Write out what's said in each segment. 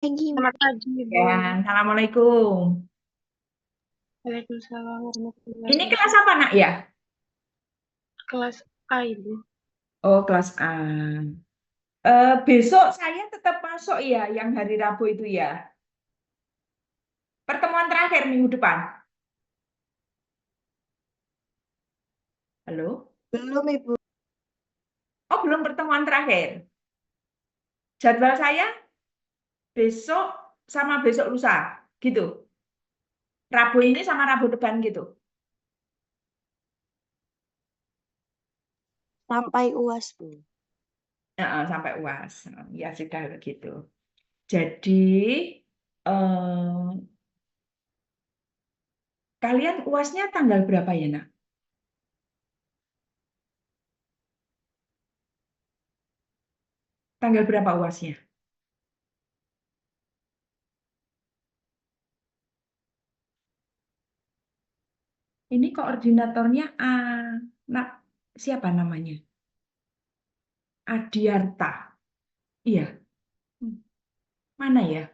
Pagi, Selamat pagi, Ibu. ya, Assalamualaikum. Waalaikumsalam warahmatullahi Ini kelas wabarakatuh. apa, nak ya? Kelas A, Ibu. Oh, kelas A. Besok saya tetap masuk ya, yang hari Rabu itu ya. Pertemuan terakhir minggu depan. Halo? Belum, Ibu. Oh, belum pertemuan terakhir. Jadwal saya besok sama besok lusa, gitu. Rabu ini sama Rabu depan gitu. Sampai UAS, Bu. Sampai UAS. Ya sudah begitu. Jadi, eh, kalian UASnya tanggal berapa ya, nak? Tanggal berapa UASnya? Ini koordinatornya nah, siapa namanya? Adiarta. Iya, mana ya?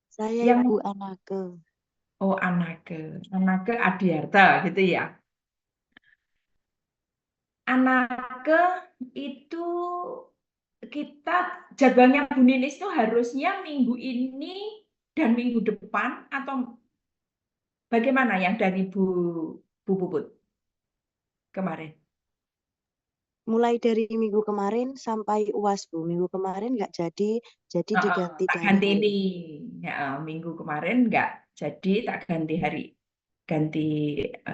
Saya Yang Ibu Anake. oh Anake Adiarta gitu ya. Anake itu kita jadwalnya Bu Ninis itu harusnya minggu ini dan minggu depan atau bagaimana yang dari Bu Puput kemarin? Mulai dari minggu kemarin sampai UAS, Bu. Minggu kemarin nggak jadi diganti Tak dari ganti hari ini. ini. Ya, minggu kemarin nggak jadi, tak ganti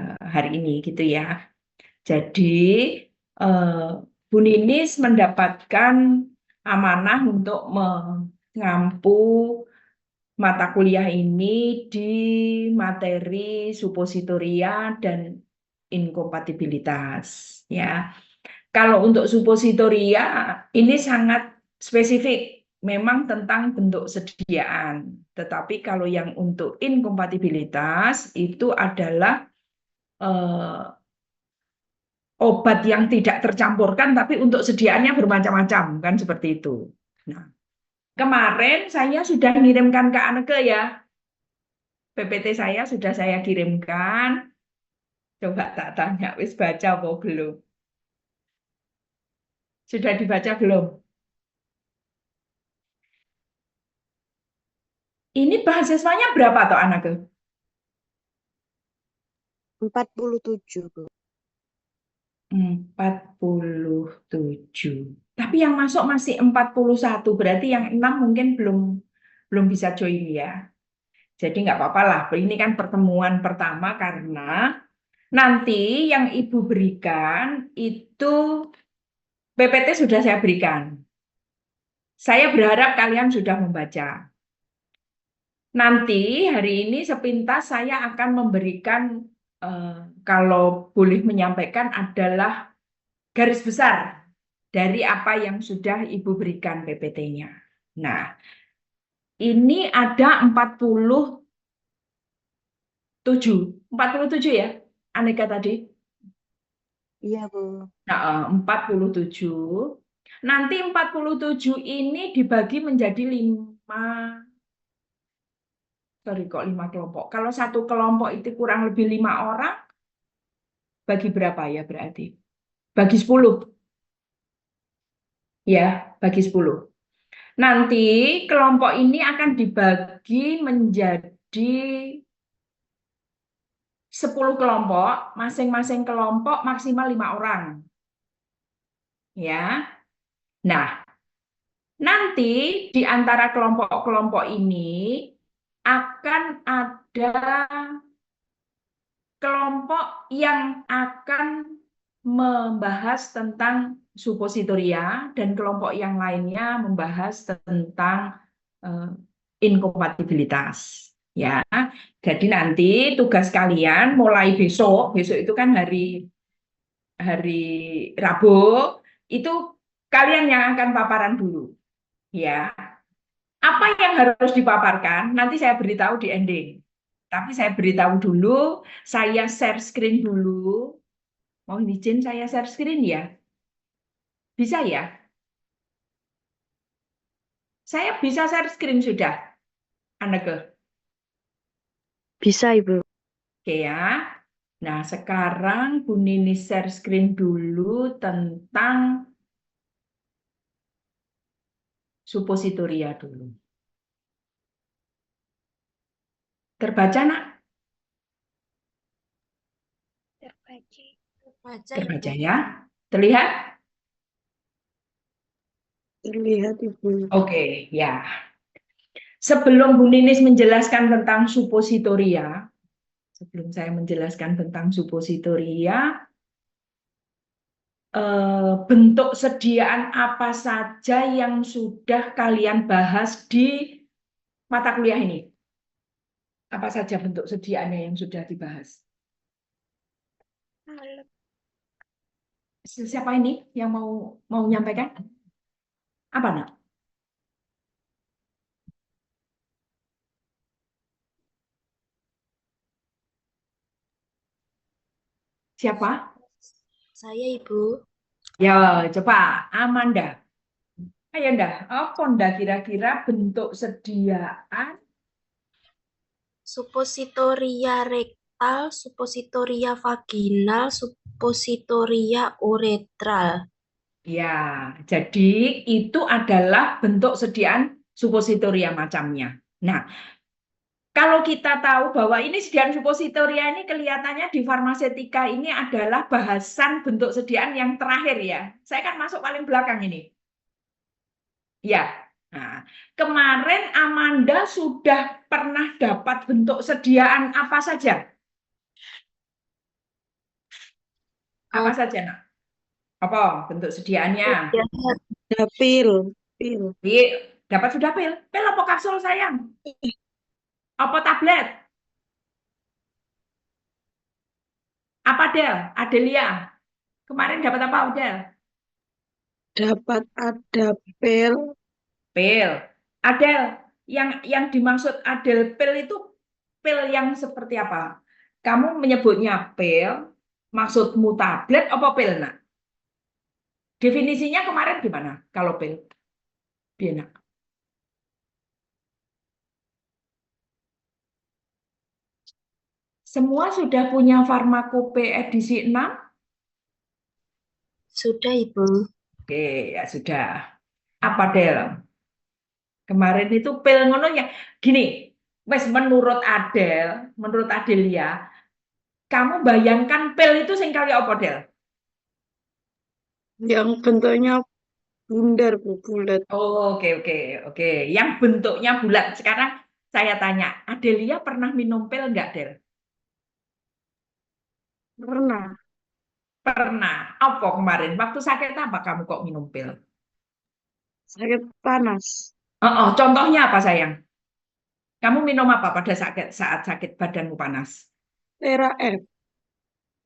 hari ini gitu ya. Jadi eh, Bu Ninis mendapatkan amanah untuk mengampu mata kuliah ini di materi supositoria dan inkompatibilitas. Ya, kalau untuk supositoria ini sangat spesifik, memang tentang bentuk sediaan. Tetapi kalau yang untuk inkompatibilitas itu adalah eh, obat yang tidak tercampurkan, tapi untuk sediaannya bermacam-macam, kan seperti itu. Nah, kemarin saya sudah mengirimkan ke Aneke ya, PPT saya sudah saya kirimkan. Coba tak tanya, wis baca apa belum? Sudah dibaca belum? Ini mahasiswanya berapa toh Aneke? 47, Bu. 47. Tapi yang masuk masih 41. Berarti yang 6 mungkin belum belum bisa join ya. Jadi nggak apa-apa lah. Ini kan pertemuan pertama karena nanti yang Ibu berikan itu PPT sudah saya berikan. Saya berharap kalian sudah membaca. Nanti hari ini sepintas saya akan memberikan, kalau boleh menyampaikan, adalah garis besar dari apa yang sudah Ibu berikan PPT-nya. Nah, ini ada 47 ya, Aneka tadi. Iya, Bu. Nah, 47. Nanti 47 ini dibagi menjadi 5 kelompok. Kalau satu kelompok itu kurang lebih 5 orang, bagi berapa ya berarti? Bagi 10. Ya, bagi 10. Nanti kelompok ini akan dibagi menjadi 10 kelompok, masing-masing kelompok maksimal 5 orang. Ya. Nah, nanti di antara kelompok-kelompok ini akan ada kelompok yang akan membahas tentang supositoria dan kelompok yang lainnya membahas tentang eh, inkompatibilitas. Ya, jadi nanti tugas kalian mulai besok, besok itu kan hari Rabu, itu kalian yang akan paparan dulu. Ya, apa yang harus dipaparkan nanti saya beritahu di ending. Tapi saya beritahu dulu, saya share screen dulu. Mau izin saya share screen ya? Bisa ya? Saya bisa share screen sudah, Anneke. Bisa, Ibu. Oke ya. Nah, sekarang Bu Nini share screen dulu tentang suppositoria dulu. Terbaca, nak? Terbaca ya. Terlihat? Terlihat, Ibu. Oke, ya. Sebelum Bu Ninis menjelaskan tentang suppositoria, sebelum saya menjelaskan tentang suppositoria, bentuk sediaan apa saja yang sudah kalian bahas di mata kuliah ini? Apa saja bentuk sediaannya yang sudah dibahas? Siapa ini yang mau menyampaikan? Apa, nak? Siapa? Saya, Ibu. Ya, coba Amanda. Ayo ndah, apa ndah kira-kira bentuk sediaan? Suppositoria rektal, suppositoria vaginal, suppositoria uretral. Ya, jadi itu adalah bentuk sediaan suppositoria macamnya. Nah, kalau kita tahu bahwa ini sediaan suppositoria ini kelihatannya di farmasetika ini adalah bahasan bentuk sediaan yang terakhir ya. Saya kan masuk paling belakang ini. Ya. Nah, kemarin Amanda sudah pernah dapat bentuk sediaan apa saja? Apa saja, nak? Apa bentuk sediaannya? Ada pil. Dapat sudah pil? Pil apa kapsul sayang? Apa tablet? Apa Del? Adelia? Kemarin dapat apa, Del? Dapat ada pil. Pil. Adel, yang dimaksud Adel pil itu pil yang seperti apa? Kamu menyebutnya pil, maksudmu tablet apa pil, nak? Definisinya kemarin gimana kalau pil? Biar, nak. Semua sudah punya Farmakope edisi 6? Sudah, Ibu. Oke, ya sudah. Apa, Del? Kemarin itu pil ngono ya. Gini, wes menurut Adelia, kamu bayangkan pil itu sing kali apa, Del? Yang bentuknya bundar, Bu, bulat. Oh, oke, oke, oke. Yang bentuknya bulat. Sekarang saya tanya, Adelia pernah minum pil nggak, Del? Pernah. Pernah. Apa kemarin? Waktu sakit apa kamu kok minum pil? Sakit panas. Oh, contohnya apa, sayang? Kamu minum apa pada saat sakit badanmu panas? Tera F.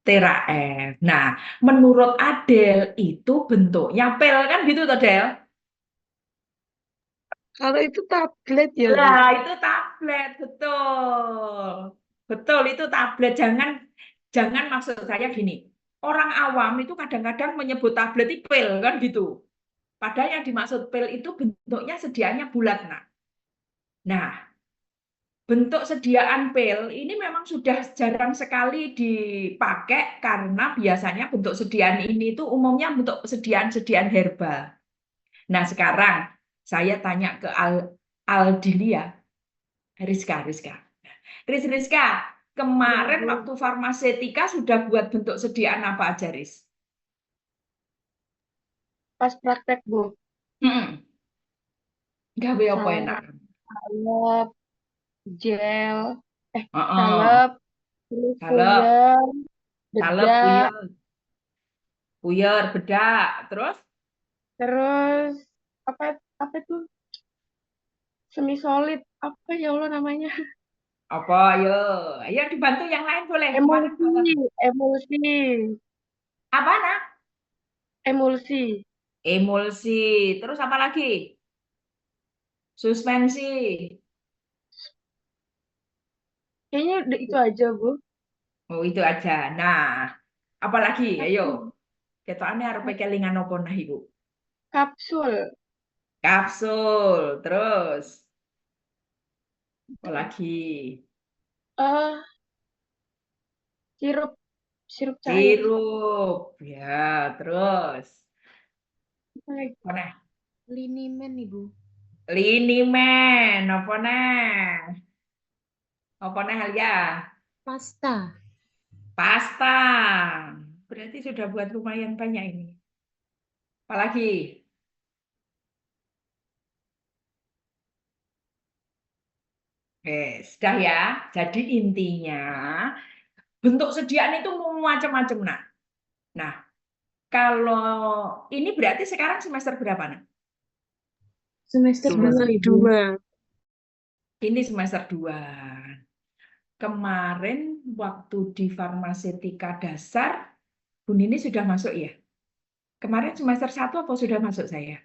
Tera-F. Nah, menurut Adel itu bentuknya pil kan gitu, toh, Del? Kalau itu tablet ya, Bu. Lah, itu tablet, betul. Betul, itu tablet. Jangan maksud saya gini. Orang awam itu kadang-kadang menyebut tablet itu pil kan gitu. Padahal yang dimaksud pil itu bentuknya sediaannya bulat, nak. Nah, bentuk sediaan pil ini memang sudah jarang sekali dipakai karena biasanya bentuk sediaan ini itu umumnya bentuk sediaan-sediaan herbal. Nah, sekarang saya tanya ke Aldilia, Rizka. Rizka, kemarin Bu. waktu farmasetika sudah buat bentuk sediaan apa aja, Riz? Pas praktek, Bu. Gawe apa enak? Salep, gel, Heeh. salep, terus Salep, puyer, salep, bedak, puyer, bedak, terus terus apa apa tuh semi solid apa ya Allah namanya, apa? Ayo dibantu yang lain boleh. Semangat emulsi, banget. emulsi, Apa, nak? emulsi. Emulsi, terus apa lagi? Suspensi. Kayaknya udah itu aja, Bu. Oh, itu aja. Nah, apa lagi? Ayo. Kapsul, Ketokane arep kelingan apa nah iku? kapsul, Kapsul. Terus, apa lagi? Eh, sirup, sirup cair. Sirup. Ya, terus. Apa lagi? Mana? Linimen, Ibu. Linimen. Apa nah? Apa nah Alia? Pasta. Pasta. Berarti sudah buat lumayan banyak ini. Apalagi? Sudah ya. Jadi intinya bentuk sediaan itu macam-macam. Nah, kalau ini berarti sekarang semester berapa, Nak? Semester 2, Semester Ibu. 2. Ini semester 2. Kemarin waktu di farmasetika dasar, Bu Nini sudah masuk ya? Kemarin semester 1 apa sudah masuk saya?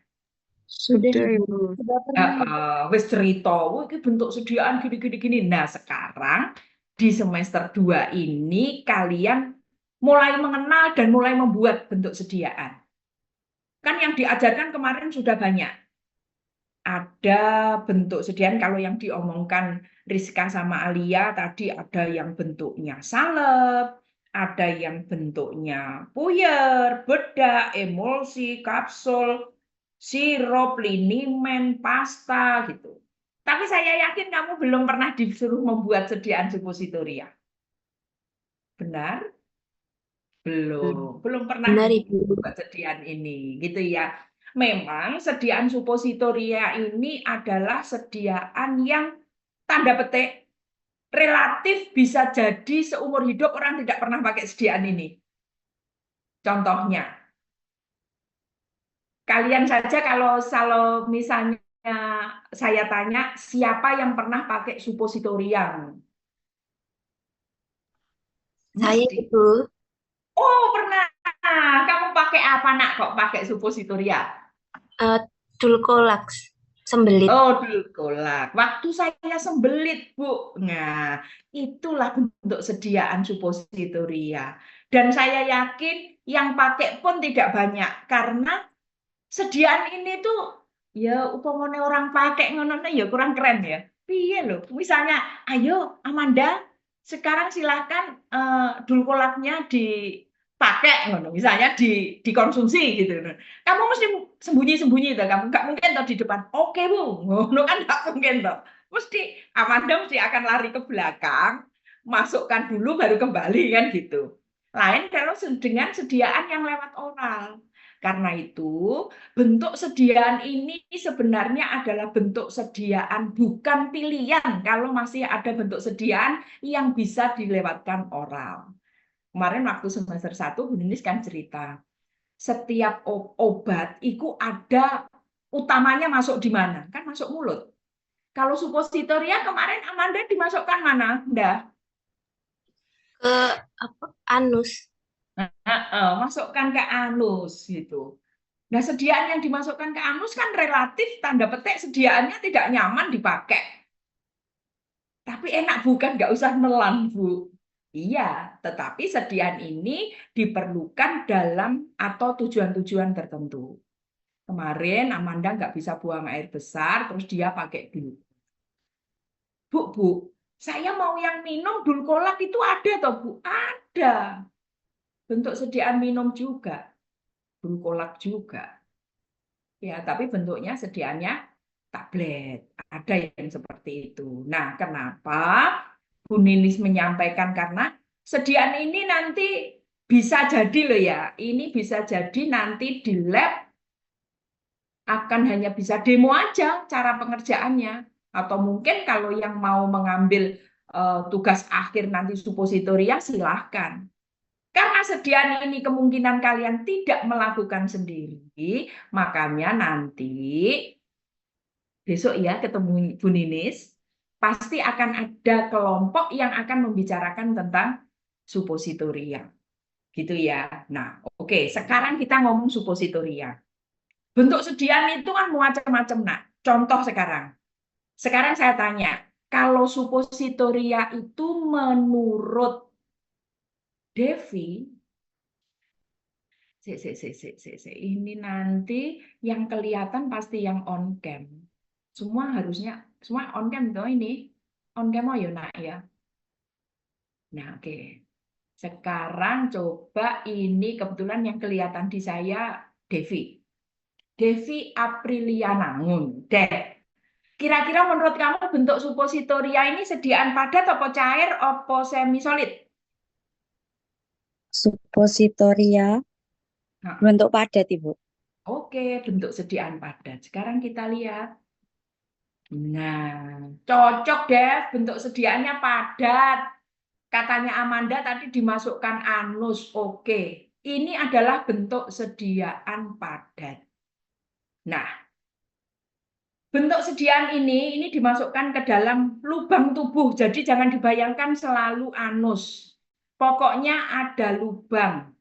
Sudah, Sudah, Ibu. Ibu. Sudah pernah Ibu. Wis cerita, "Wah, ini bentuk sediaan gini. Nah, sekarang di semester 2 ini kalian mulai mengenal dan mulai membuat bentuk sediaan. Kan yang diajarkan kemarin sudah banyak. Ada bentuk sediaan kalau yang diomongkan Rizka sama Alia tadi ada yang bentuknya salep, ada yang bentuknya puyer, bedak, emulsi, kapsul, sirup, linimen, pasta gitu. Tapi saya yakin kamu belum pernah disuruh membuat sediaan supositoria. Benar? Belum pernah Benar, Ibu. buat sediaan ini, gitu ya. Memang sediaan supositoria ini adalah sediaan yang tanda petik relatif bisa jadi seumur hidup orang tidak pernah pakai sediaan ini. Contohnya, kalian saja kalau misalnya saya tanya siapa yang pernah pakai supositoria? Saya, Mesti. Ibu. Oh, pernah. Kamu pakai apa, Nak, kok pakai supositoria? Dulcolax. Sembelit. Oh, dulkolak. Waktu saya sembelit, Bu. Nah, itulah bentuk sediaan supositoria. Dan saya yakin yang pakai pun tidak banyak. Karena sediaan ini tuh, ya upamane orang pakai ngono ya kurang keren ya. Piye loh, misalnya, ayo Amanda, sekarang silakan dulkolaknya dipakai ngono, misalnya dikonsumsi gitu. Kamu mesti sembunyi-sembunyi tuh, kamu nggak mungkin tuh di depan. Oke Bu, ngono kan nggak mungkin tuh. Mesti Amanda mesti akan lari ke belakang, masukkan dulu baru kembali kan gitu. Lain kalau dengan sediaan yang lewat oral. Karena itu, bentuk sediaan ini sebenarnya adalah bentuk sediaan bukan pilihan kalau masih ada bentuk sediaan yang bisa dilewatkan oral. Kemarin waktu semester 1, Bu Ninis kan cerita, setiap obat itu ada utamanya masuk di mana? Kan masuk mulut. Kalau supositoria kemarin Amanda dimasukkan mana? Nggak. Ke anus. Masukkan ke anus gitu. Nah, sediaan yang dimasukkan ke anus kan relatif tanda petik sediaannya tidak nyaman dipakai. Tapi enak bukan, nggak usah nelan, Bu. Iya, tetapi sediaan ini diperlukan dalam atau tujuan-tujuan tertentu. Kemarin Amanda nggak bisa buang air besar, terus dia pakai dulu. Bu, saya mau yang minum dulkolak itu ada toh, Bu? Ada. Bentuk sediaan minum juga. Dulkolak juga. Ya, tapi bentuknya sediaannya tablet. Ada yang seperti itu. Nah, kenapa Bu Ninis menyampaikan? Karena sediaan ini nanti bisa jadi loh ya. Ini bisa jadi nanti di lab akan hanya bisa demo aja cara pengerjaannya. Atau mungkin kalau yang mau mengambil tugas akhir nanti supositoria silahkan. Karena sediaan ini kemungkinan kalian tidak melakukan sendiri, makanya nanti besok ya ketemu Bu Ninis, pasti akan ada kelompok yang akan membicarakan tentang supositoria. Gitu ya. Nah, oke, sekarang kita ngomong supositoria. Bentuk sediaan itu kan macam-macam, Nak. Contoh sekarang. Sekarang saya tanya, kalau supositoria itu menurut Devi, Ini nanti yang kelihatan pasti yang on cam. Semua on cam tuh ini. On cam oh ya nak ya. Nah, oke. Sekarang coba ini kebetulan yang kelihatan di saya Devi. Devi Apriliana Ngundet. Kira-kira menurut kamu bentuk suppositoria ini sediaan padat apa cair apa semi solid? Suppositoria Nah, bentuk padat, Ibu. oke, bentuk sediaan padat. Sekarang kita lihat. Nah, cocok deh bentuk sediaannya padat. Katanya Amanda tadi dimasukkan anus. Oke, ini adalah bentuk sediaan padat. Nah, bentuk sediaan ini dimasukkan ke dalam lubang tubuh. Jadi jangan dibayangkan selalu anus. Pokoknya ada lubang.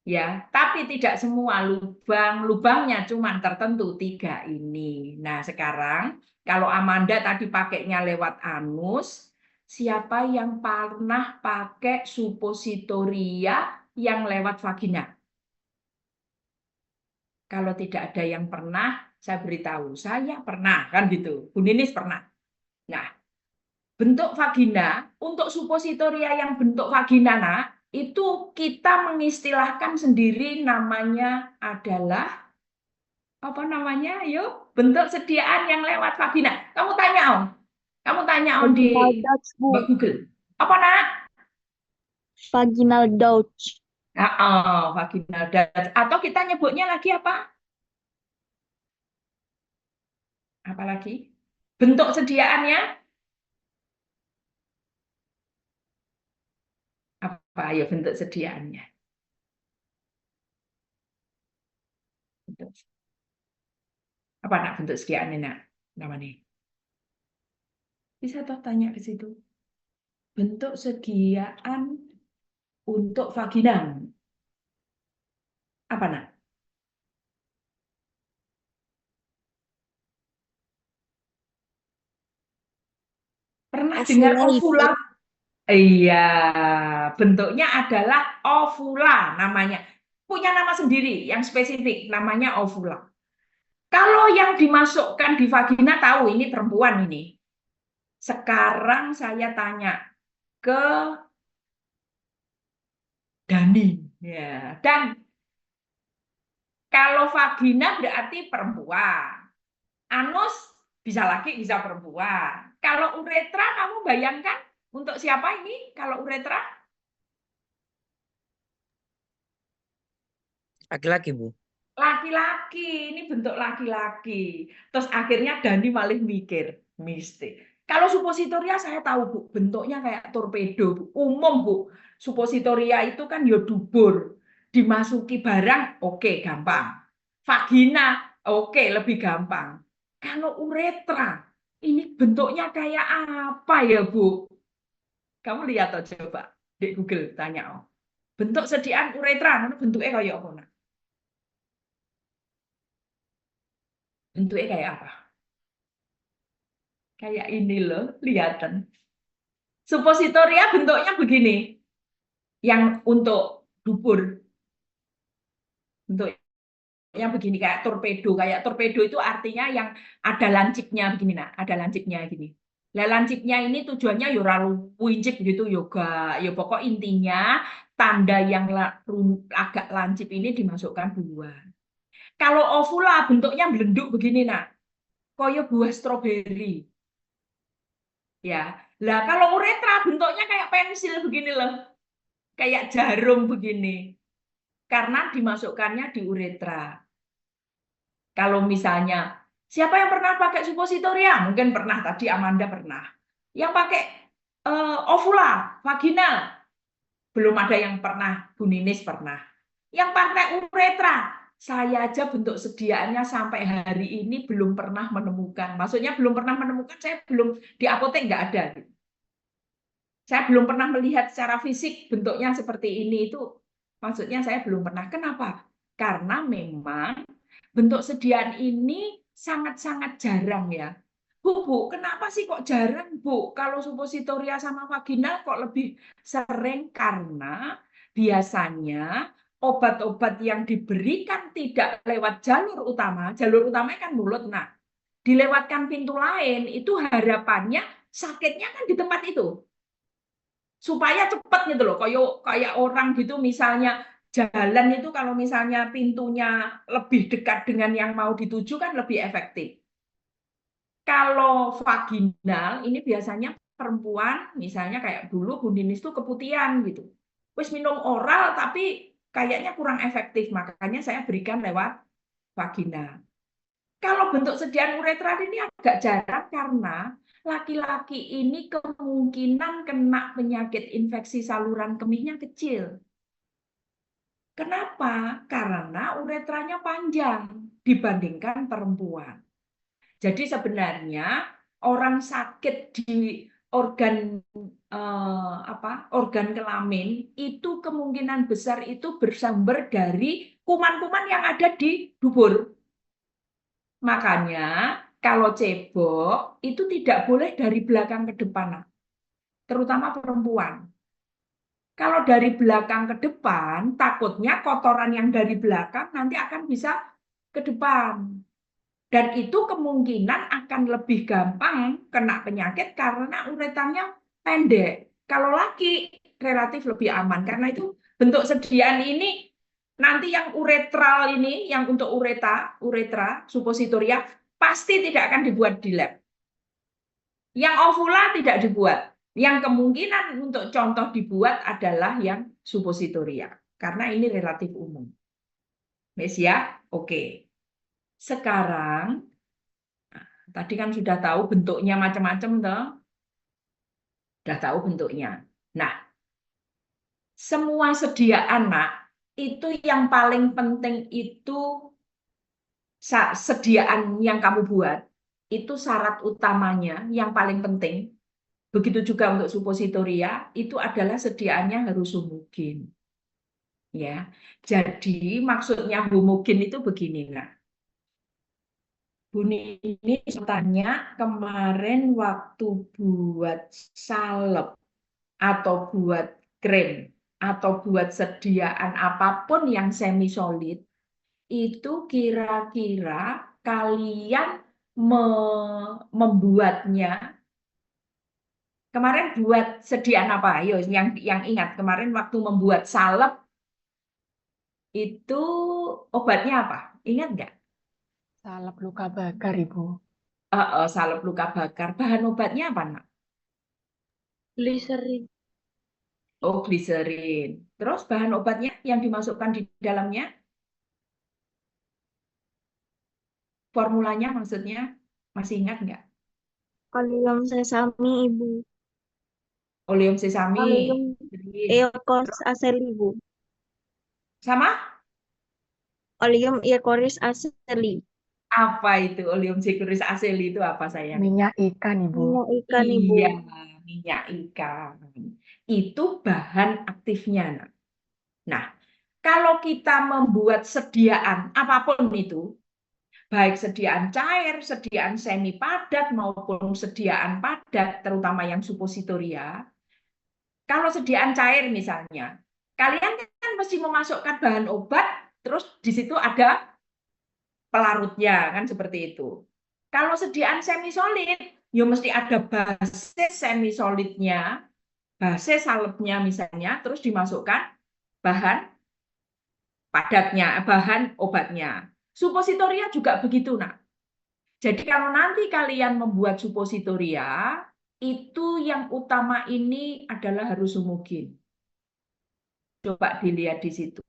Ya, tapi tidak semua lubangnya cuma tertentu 3 ini. Nah, sekarang kalau Amanda tadi pakainya lewat anus, siapa yang pernah pakai suppositoria yang lewat vagina? Kalau tidak ada yang pernah, saya beritahu, saya pernah, kan gitu. Bu Ninis pernah. Nah, bentuk vagina, untuk suppositoria yang bentuk vagina, nak, itu kita mengistilahkan sendiri namanya adalah, apa namanya, yuk, bentuk sediaan yang lewat vagina. Kamu tanya Om di Vaginal douche, Bu. Google. Apa, nak? Vaginal douche. Vaginal douche. Atau kita nyebutnya lagi apa? Apa lagi? Bentuk sediaannya? Apa ya bentuk sediaannya? Apa nak bentuk sediaannya, nak? Namanya? Bisa toh tanya ke situ. Bentuk sediaan untuk vagina. Apa, nak? Pernah dengar Ovula, Ibu. ovula? Iya, bentuknya adalah ovula namanya. Punya nama sendiri yang spesifik, namanya ovula. Kalau yang dimasukkan di vagina tahu ini perempuan ini. Sekarang saya tanya ke Dani. Ya, dan kalau vagina berarti perempuan. Anus bisa laki, bisa perempuan. Kalau uretra, kamu bayangkan untuk siapa ini? Kalau uretra? Laki-laki, Bu. Laki-laki, ini bentuk laki-laki. Terus akhirnya Dani malah mikir, mistik. Kalau suppositoria saya tahu, Bu, bentuknya kayak torpedo, Bu. Umum, Bu. Suppositoria itu kan ya dubur. Dimasuki barang, oke, gampang. Vagina, oke, lebih gampang. Kalau uretra, ini bentuknya kayak apa ya, Bu? Kamu lihat aja, coba. Di Google, tanya. Oh. Bentuk sediaan uretra, bentuknya kayak apa, nak? Bentuknya kayak apa? Kayak ini loh, lihatan. Suppositoria bentuknya begini. Yang untuk dubur. Bentuknya begini, kayak torpedo. Kayak torpedo itu artinya yang ada lancipnya begini, nah. Ada lancipnya gini. Lah lancipnya ini tujuannya ya lalu wincip gitu yoga. Ya pokok intinya tanda yang agak lancip ini dimasukkan duluan. Kalau ovula bentuknya belenduk begini, nah. Koyo buah stroberi. Ya, lah kalau uretra bentuknya kayak pensil begini loh, kayak jarum begini, karena dimasukkannya di uretra. Kalau misalnya, siapa yang pernah pakai suppositoria? Mungkin pernah, tadi Amanda pernah. Yang pakai ovula, vaginal, belum ada yang pernah, Bu Ninis pernah. Yang pakai uretra, saya aja bentuk sediaannya sampai hari ini belum pernah menemukan. Maksudnya belum pernah menemukan, saya belum di apotek nggak ada. Saya belum pernah melihat secara fisik bentuknya seperti ini. Itu maksudnya saya belum pernah. Kenapa? Karena memang bentuk sediaan ini sangat-sangat jarang ya. Bu, kenapa sih kok jarang, Bu? Kalau suppositoria sama vaginal kok lebih sering? Karena biasanya obat-obat yang diberikan tidak lewat jalur utama kan mulut, nah dilewatkan pintu lain, itu harapannya sakitnya kan di tempat itu. Supaya cepat gitu loh, kayak orang gitu misalnya jalan itu kalau misalnya pintunya lebih dekat dengan yang mau dituju kan lebih efektif. Kalau vaginal ini biasanya perempuan misalnya kayak dulu Bu Ninis tuh keputihan gitu. Wis minum oral tapi kayaknya kurang efektif, makanya saya berikan lewat vaginal. Kalau bentuk sediaan uretra ini agak jarang karena laki-laki ini kemungkinan kena penyakit infeksi saluran kemihnya kecil. Kenapa? Karena uretranya panjang dibandingkan perempuan. Jadi sebenarnya orang sakit di organ organ kelamin itu kemungkinan besar itu bersumber dari kuman-kuman yang ada di dubur. Makanya kalau cebok itu tidak boleh dari belakang ke depan, terutama perempuan. Kalau dari belakang ke depan, takutnya kotoran yang dari belakang nanti akan bisa ke depan. Dan itu kemungkinan akan lebih gampang kena penyakit karena uretranya pendek. Kalau laki relatif lebih aman, karena itu bentuk sediaan ini nanti yang uretral ini, yang untuk uretra, suppositoria, pasti tidak akan dibuat di lab. Yang ovula tidak dibuat. Yang kemungkinan untuk contoh dibuat adalah yang suppositoria. Karena ini relatif umum. Mes ya? Oke. Sekarang, tadi kan sudah tahu bentuknya macam-macam, toh? Sudah tahu bentuknya. Nah, semua sediaan, Nak, itu yang paling penting itu sediaan yang kamu buat. Itu syarat utamanya yang paling penting. Begitu juga untuk suppositoria, itu adalah sediaannya harus homogen. Ya. Jadi maksudnya homogen itu begini, nah. Bu ini tanya kemarin waktu buat salep atau buat krim atau buat sediaan apapun yang semi solid, itu kira-kira kalian membuatnya kemarin buat sediaan apa? Ayo, yang ingat kemarin waktu membuat salep itu obatnya apa? Ingat nggak? Salep luka bakar, Ibu. Salep luka bakar. Bahan obatnya apa, Nak? Glycerin. Oh, gliserin. Terus bahan obatnya yang dimasukkan di dalamnya? Formulanya maksudnya masih ingat nggak? Oleum sesame, Ibu. Oleum sesame. Oleum Iocoris aceli, Ibu. Sama? Oleum Iocoris aceli. Apa itu oleum Iocoris aceli itu apa sayang? Minyak ikan, Ibu. Minyak ikan, Ibu. Iya, minyak ikan. Itu bahan aktifnya. Nah, kalau kita membuat sediaan apapun itu, baik sediaan cair, sediaan semi padat maupun sediaan padat, terutama yang suppositoria. Kalau sediaan cair misalnya, kalian kan mesti memasukkan bahan obat, terus di situ ada pelarutnya, kan seperti itu. Kalau sediaan semi solid, ya mesti ada basis semi solidnya, basis salepnya misalnya, terus dimasukkan bahan padatnya, bahan obatnya. Suppositoria juga begitu, Nak. Jadi kalau nanti kalian membuat suppositoria, itu yang utama ini adalah harus homogen. Coba dilihat di situ.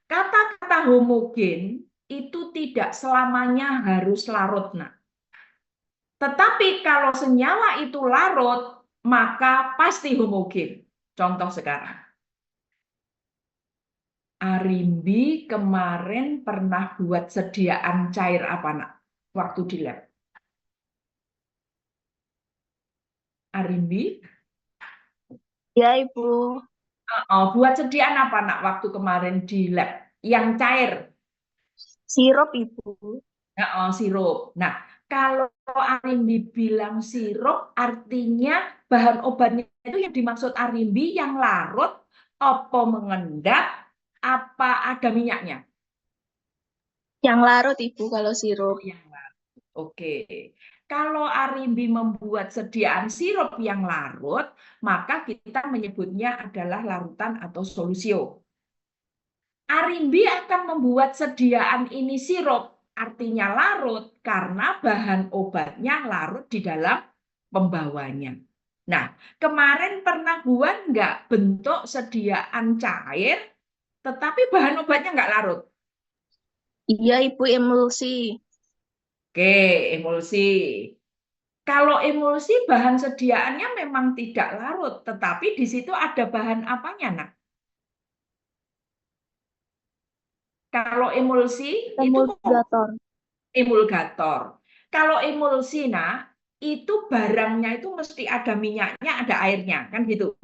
Kata-kata homogen itu tidak selamanya harus larut, Nak. Tetapi kalau senyawa itu larut, maka pasti homogen. Contoh sekarang. Arimbi kemarin pernah buat sediaan cair apa, Nak? Waktu di lab. Arimbi? Ya, Ibu. Buat sediaan apa, Nak, waktu kemarin di lab? Yang cair? Sirup, Ibu. Sirup. Nah, kalau Arimbi bilang sirup, artinya bahan obatnya itu yang dimaksud Arimbi yang larut, apa mengendap, apa ada minyaknya? Yang larut Ibu kalau sirup. Yang larut. Oke. Kalau Arimbi membuat sediaan sirup yang larut, maka kita menyebutnya adalah larutan atau solusio. Arimbi akan membuat sediaan ini sirup, artinya larut, karena bahan obatnya larut di dalam pembawanya. Nah, kemarin pernah buat nggak bentuk sediaan cair, tetapi bahan obatnya nggak larut? Iya Ibu, emulsi. Oke, emulsi. Kalau emulsi bahan sediaannya memang tidak larut, tetapi di situ ada bahan apanya, nak? Kalau emulsi itu Emulgator. emulgator. Kalau emulsi, nak, itu barangnya itu mesti ada minyaknya, ada airnya, kan gitu.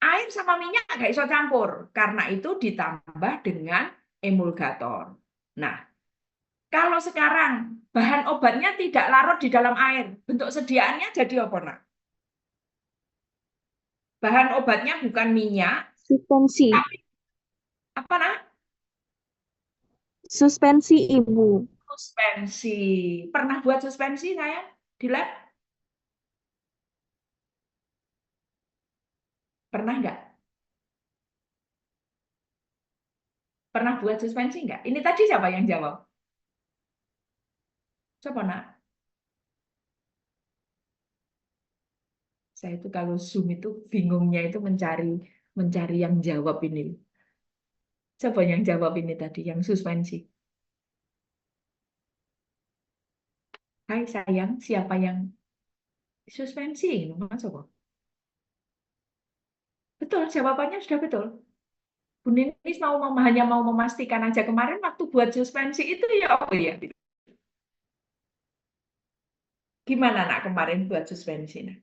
Air sama minyak nggak bisa campur, karena itu ditambah dengan emulgator. Nah, kalau sekarang bahan obatnya tidak larut di dalam air, bentuk sediaannya jadi apa, nak? Bahan obatnya bukan minyak, Suspensi. tapi apa, nak? Suspensi Ibu. Suspensi. Pernah buat suspensi saya di lab? Pernah nggak? Pernah buat suspensi nggak? Ini tadi siapa yang jawab? Coba, nak. Saya itu kalau Zoom itu bingungnya itu mencari yang jawab ini. Siapa yang jawab ini tadi, yang suspensi? Hai sayang, siapa yang suspensi? Mas apa? Betul, jawabannya sudah betul. Bu Ninis hanya mau memastikan aja kemarin waktu buat suspensi itu ya apa ya? Gimana, nak, kemarin buat suspensi? Nah?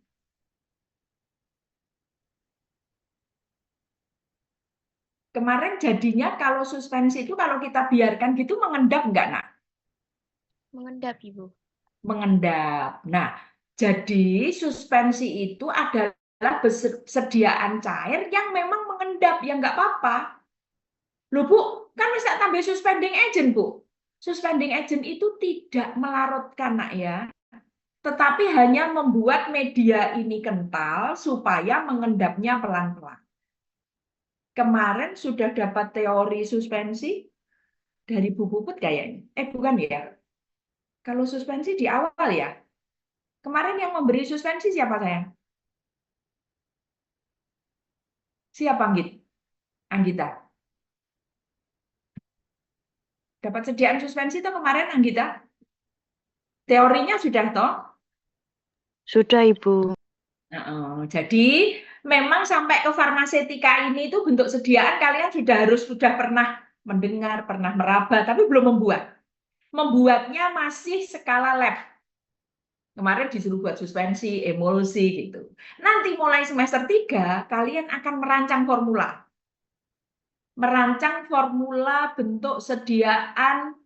Kemarin jadinya kalau suspensi itu kalau kita biarkan gitu mengendap nggak, nak? Mengendap, Ibu. Mengendap. Nah, jadi suspensi itu adalah sediaan cair yang memang mengendap, ya nggak apa-apa. Loh, Bu, kan bisa tambah suspending agent, Bu. Suspending agent itu tidak melarutkan, nak, ya. Tetapi hanya membuat media ini kental supaya mengendapnya pelan-pelan. Kemarin sudah dapat teori suspensi dari Bu Puput kayaknya. Bukan ya. Kalau suspensi di awal ya. Kemarin yang memberi suspensi siapa, sayang? Siapa, Anggita? Dapat sediaan suspensi itu kemarin, Anggita? Teorinya sudah toh? Sudah, Ibu. Jadi memang sampai ke farmasetika ini itu bentuk sediaan kalian sudah pernah mendengar, pernah meraba, tapi belum membuat. Membuatnya masih skala lab. Kemarin disuruh buat suspensi, emulsi gitu. Nanti mulai semester 3 kalian akan merancang formula. Merancang formula bentuk sediaan,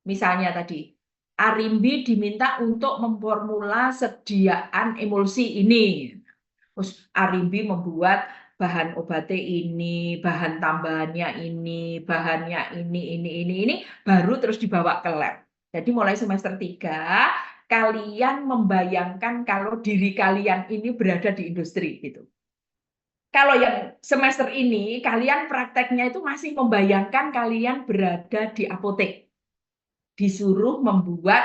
misalnya tadi Arimbi diminta untuk memformula sediaan emulsi ini. Terus Arimbi membuat bahan obatnya ini, bahan tambahannya ini, bahannya ini, baru terus dibawa ke lab. Jadi mulai semester 3, kalian membayangkan kalau diri kalian ini berada di industri gitu. Kalau yang semester ini, kalian prakteknya itu masih membayangkan kalian berada di apotek. Disuruh membuat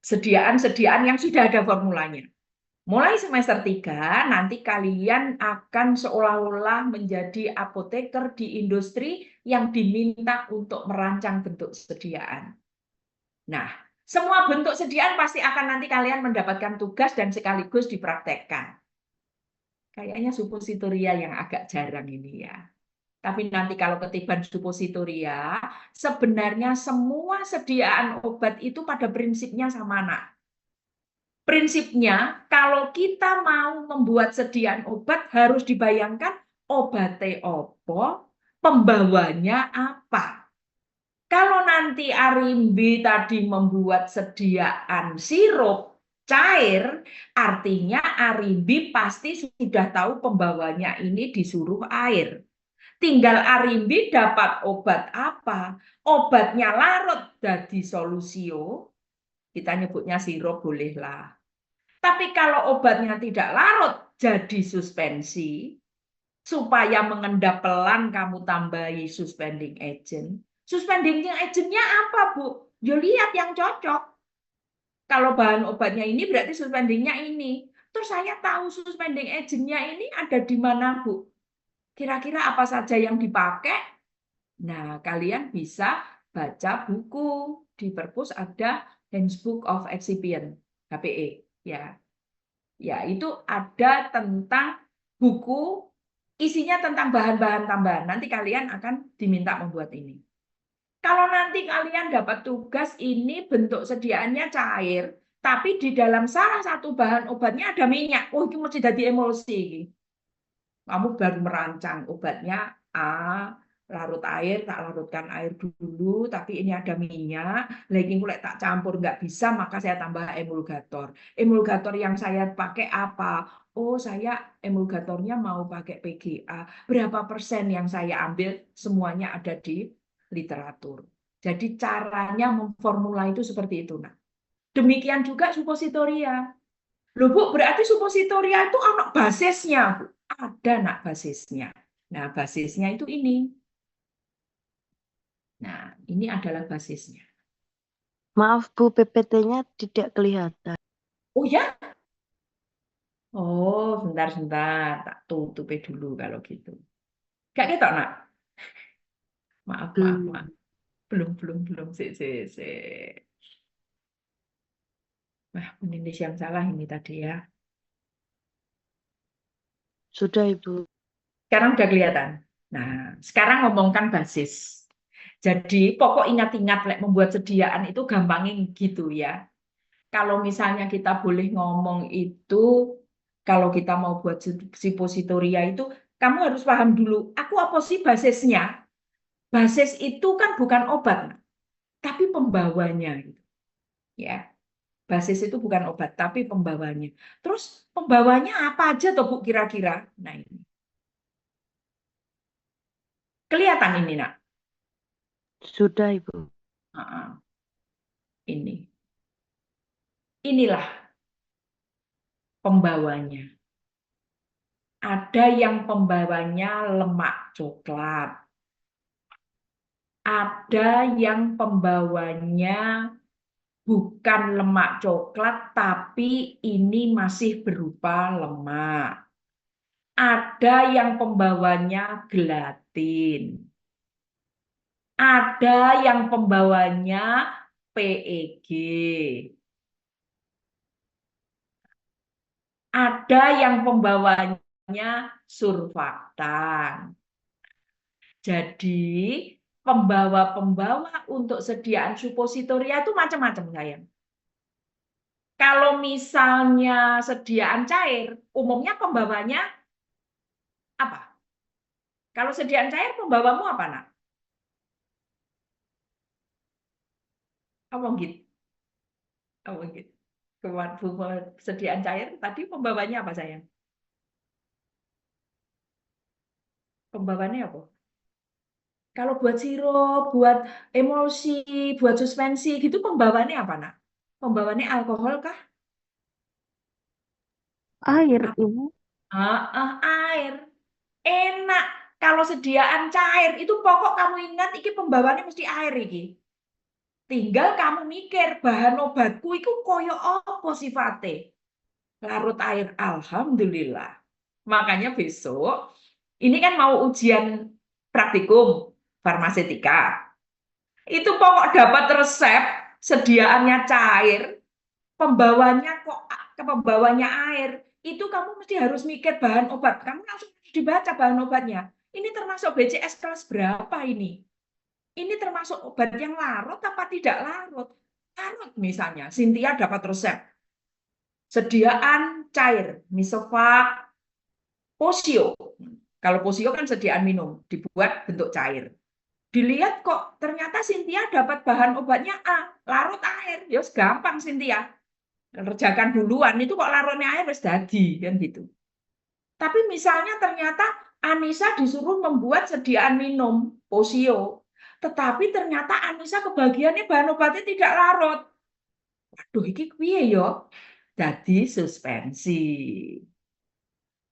sediaan-sediaan yang sudah ada formulanya. Mulai semester 3, nanti kalian akan seolah-olah menjadi apoteker di industri yang diminta untuk merancang bentuk sediaan. Nah, semua bentuk sediaan pasti akan nanti kalian mendapatkan tugas dan sekaligus dipraktekkan. Kayaknya supositoria yang agak jarang ini ya. Tapi nanti kalau ketiban supositoria, sebenarnya semua sediaan obat itu pada prinsipnya sama, nak. Prinsipnya, kalau kita mau membuat sediaan obat, harus dibayangkan obatnya apa, pembawanya apa. Kalau nanti Arimbi tadi membuat sediaan sirup cair, artinya Arimbi pasti sudah tahu pembawanya ini disuruh air. Tinggal Arimbi dapat obat apa? Obatnya larut jadi solusio, kita nyebutnya sirup bolehlah. Tapi kalau obatnya tidak larut jadi suspensi, supaya mengendap pelan kamu tambahi suspending agent. Suspending agentnya apa, Bu? Yo lihat yang cocok. Kalau bahan obatnya ini berarti suspendingnya ini. Terus saya tahu suspending agentnya ini ada di mana, Bu? Kira-kira apa saja yang dipakai? Nah, kalian bisa baca buku. Di perpus ada Handbook of Excipient, HPE. Ya, itu ada tentang buku, isinya tentang bahan-bahan tambahan. Nanti kalian akan diminta membuat ini. Kalau nanti kalian dapat tugas ini bentuk sediaannya cair, tapi di dalam salah satu bahan obatnya ada minyak. Oh, itu mesti jadi emulsi. Kamu baru merancang obatnya A, larut air, tak larutkan air dulu, tapi ini ada minyak, lagi mulai tak campur nggak bisa, maka saya tambah emulgator. Emulgator yang saya pakai apa? Oh, saya emulgatornya mau pakai PGA. Berapa persen yang saya ambil? Semuanya ada di literatur. Jadi caranya memformula itu seperti itu. Nah, demikian juga supositoria. Loh, Bu, berarti supositoria itu anak basisnya, Bu. Ada nak basisnya. Nah, basisnya itu ini. Nah, ini adalah basisnya. Maaf Bu, PPT-nya tidak kelihatan. Oh ya? Oh, sebentar. Tak tutup dulu kalau gitu. Gak ketok, nak? Maaf. Belum. Sik. Wah, penulis yang salah ini tadi ya. Sudah Ibu. Sekarang udah kelihatan. Nah, sekarang ngomongkan basis. Jadi, pokok ingat-ingat membuat sediaan itu gampangnya gitu ya. Kalau misalnya kita boleh ngomong itu, kalau kita mau buat suppositoria itu, kamu harus paham dulu, aku apa sih basisnya? Basis itu kan bukan obat, tapi pembawanya. Ya, basis itu bukan obat, tapi pembawanya. Terus pembawanya apa aja tuh Bu kira-kira? Nah ini. Kelihatan ini, Nak? Sudah Ibu. Ini. Inilah pembawanya. Ada yang pembawanya lemak coklat. Ada yang pembawanya bukan lemak coklat, tapi ini masih berupa lemak. Ada yang pembawanya gelatin. Ada yang pembawanya PEG. Ada yang pembawanya surfaktan. Jadi, pembawa-pembawa untuk sediaan suppositoria itu macam-macam, sayang. Kalau misalnya sediaan cair, umumnya pembawanya apa? Kalau sediaan cair, pembawamu apa, Nak? Apa gitu? Apa gitu? Sediaan cair, tadi pembawanya apa, sayang? Pembawanya apa? Kalau buat sirup, buat emulsi, buat suspensi, gitu pembawaannya apa, Nak? Pembawaannya alkohol kah? Air, Ibu. Air. Enak. Kalau sediaan cair, itu pokok kamu ingat, iki pembawaannya mesti air iki. Tinggal kamu mikir, bahan obatku itu koyo apa sifatnya? Larut air, alhamdulillah. Makanya besok, ini kan mau ujian praktikum farmasetika. Itu pokok dapat resep, sediaannya cair, pembawanya air. Itu kamu mesti harus mikir bahan obat. Kamu langsung dibaca bahan obatnya. Ini termasuk BCS kelas berapa ini? Ini termasuk obat yang larut apa tidak larut? Larut misalnya, Cynthia dapat resep. Sediaan cair, Misovac, Posio. Kalau Posio kan sediaan minum, dibuat bentuk cair. Dilihat kok ternyata Cynthia dapat bahan obatnya A, larut air. Ya gampang Cynthia. Kerjakan duluan, itu kok larutnya air wis dadi kan gitu. Tapi misalnya ternyata Anissa disuruh membuat sediaan minum, posio. Tetapi ternyata Anissa kebagiannya bahan obatnya tidak larut. Waduh, iki piye yo? Jadi suspensi.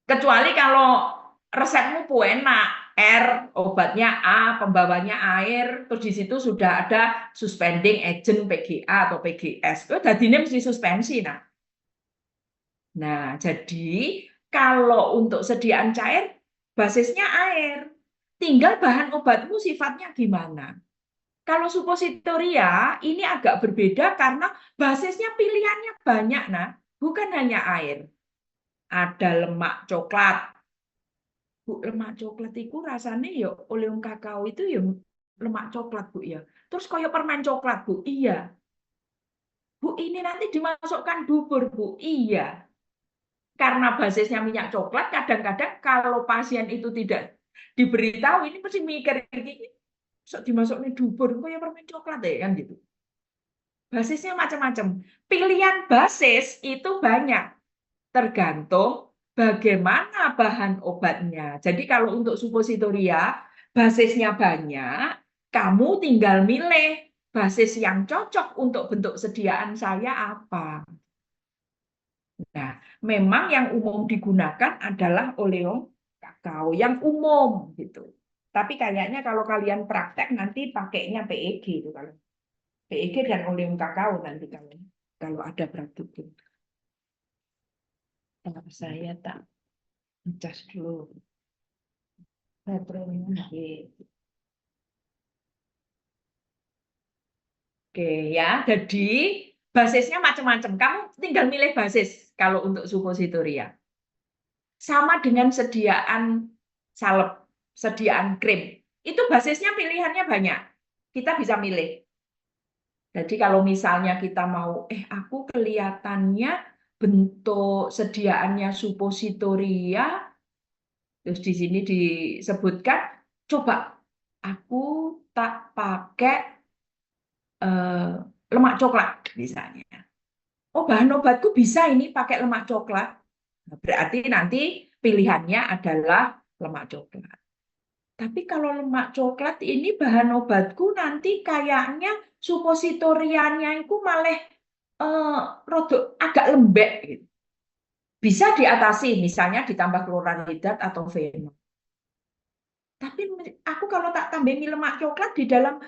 Kecuali kalau resepmu enak, R, obatnya A, pembawanya air, terus di situ sudah ada suspending agent PGA atau PGS. Itu jadinya mesti suspensi. Nah, jadi kalau untuk sediaan cair, basisnya air. Tinggal bahan obatmu sifatnya gimana. Kalau suppositoria ini agak berbeda karena basisnya pilihannya banyak, bukan hanya air. Ada lemak coklat. Bu, lemak coklat itu rasanya ya oleum kakao itu ya lemak coklat, Bu ya. Terus kayak permen coklat, Bu. Iya. Bu, ini nanti dimasukkan bubur, Bu. Iya. Karena basisnya minyak coklat, kadang-kadang kalau pasien itu tidak diberitahu, ini mesti mikir gini, dimasukin dubur, kok ya permen coklat ya kan gitu. Basisnya macam-macam. Pilihan basis itu banyak, tergantung bagaimana bahan obatnya. Jadi kalau untuk suppositoria, basisnya banyak, kamu tinggal milih basis yang cocok untuk bentuk sediaan saya apa. Nah, memang yang umum digunakan adalah oleum kakao yang umum gitu. Tapi kayaknya kalau kalian praktek nanti pakainya PEG itu kalau PEG dan oleum kakao nanti kalau ada praktik. Saya tak ngecas dulu. Baterainya. Oke ya, jadi basisnya macam-macam. Kamu tinggal milih basis kalau untuk suppositoria. Sama dengan sediaan salep, sediaan krim. Itu basisnya pilihannya banyak. Kita bisa milih. Jadi kalau misalnya kita mau, aku kelihatannya bentuk sediaannya suppositoria, terus di sini disebutkan, coba aku tak pakai lemak coklat misalnya. Oh, bahan obatku bisa ini pakai lemak coklat. Berarti nanti pilihannya adalah lemak coklat. Tapi kalau lemak coklat ini bahan obatku nanti kayaknya suppositoriannya itu malah agak lembek gitu. Bisa diatasi misalnya ditambah kloranhidrat atau fenol. Tapi aku kalau tak tambahin lemak coklat di dalam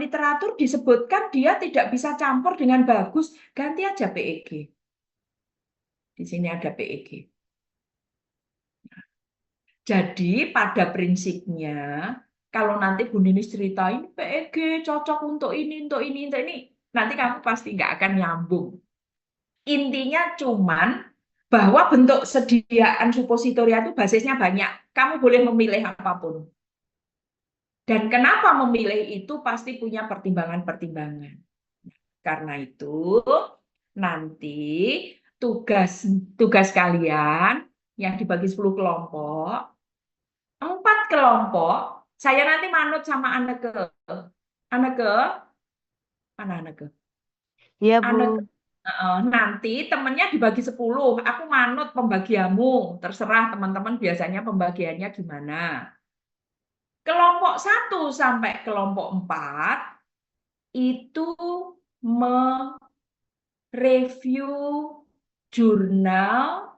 literatur disebutkan dia tidak bisa campur dengan bagus, ganti aja PEG. Di sini ada PEG. Jadi pada prinsipnya kalau nanti Bu Ninis cerita ini PEG cocok untuk ini, nanti kamu pasti nggak akan nyambung. Intinya cuman bahwa bentuk sediaan suppositoria itu basisnya banyak. Kamu boleh memilih apapun. Dan kenapa memilih itu pasti punya pertimbangan-pertimbangan. Karena itu nanti tugas kalian yang dibagi 10 kelompok, 4 kelompok, saya nanti manut sama Anneke. Mana Anneke? Iya, Bu. Nanti temennya dibagi 10, aku manut pembagianmu, terserah teman-teman biasanya pembagiannya gimana. Kelompok 1 sampai kelompok 4 itu mereview jurnal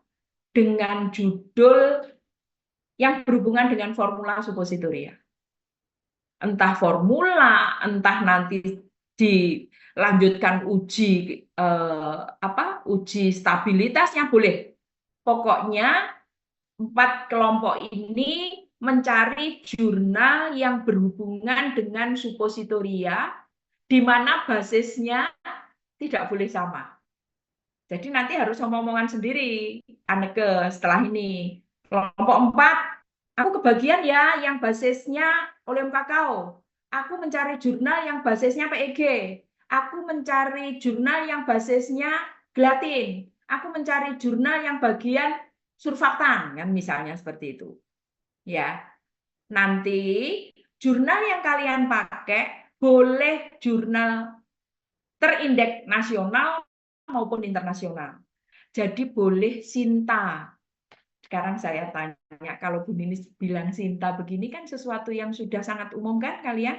dengan judul yang berhubungan dengan formula suppositoria. Entah formula, entah nanti dilanjutkan uji uji stabilitasnya boleh. Pokoknya 4 kelompok ini mencari jurnal yang berhubungan dengan suppositoria di mana basisnya tidak boleh sama. Jadi nanti harus ngomong-ngomongan sendiri, Anneke, setelah ini. Kelompok 4, aku kebagian ya yang basisnya oleum kakao. Aku mencari jurnal yang basisnya PEG. Aku mencari jurnal yang basisnya gelatin. Aku mencari jurnal yang bagian surfaktan, kan misalnya seperti itu. Ya. Nanti jurnal yang kalian pakai boleh jurnal terindeks nasional maupun internasional. Jadi boleh SINTA. Sekarang saya tanya, kalau Bu Ninis bilang Sinta begini kan sesuatu yang sudah sangat umum kan kalian?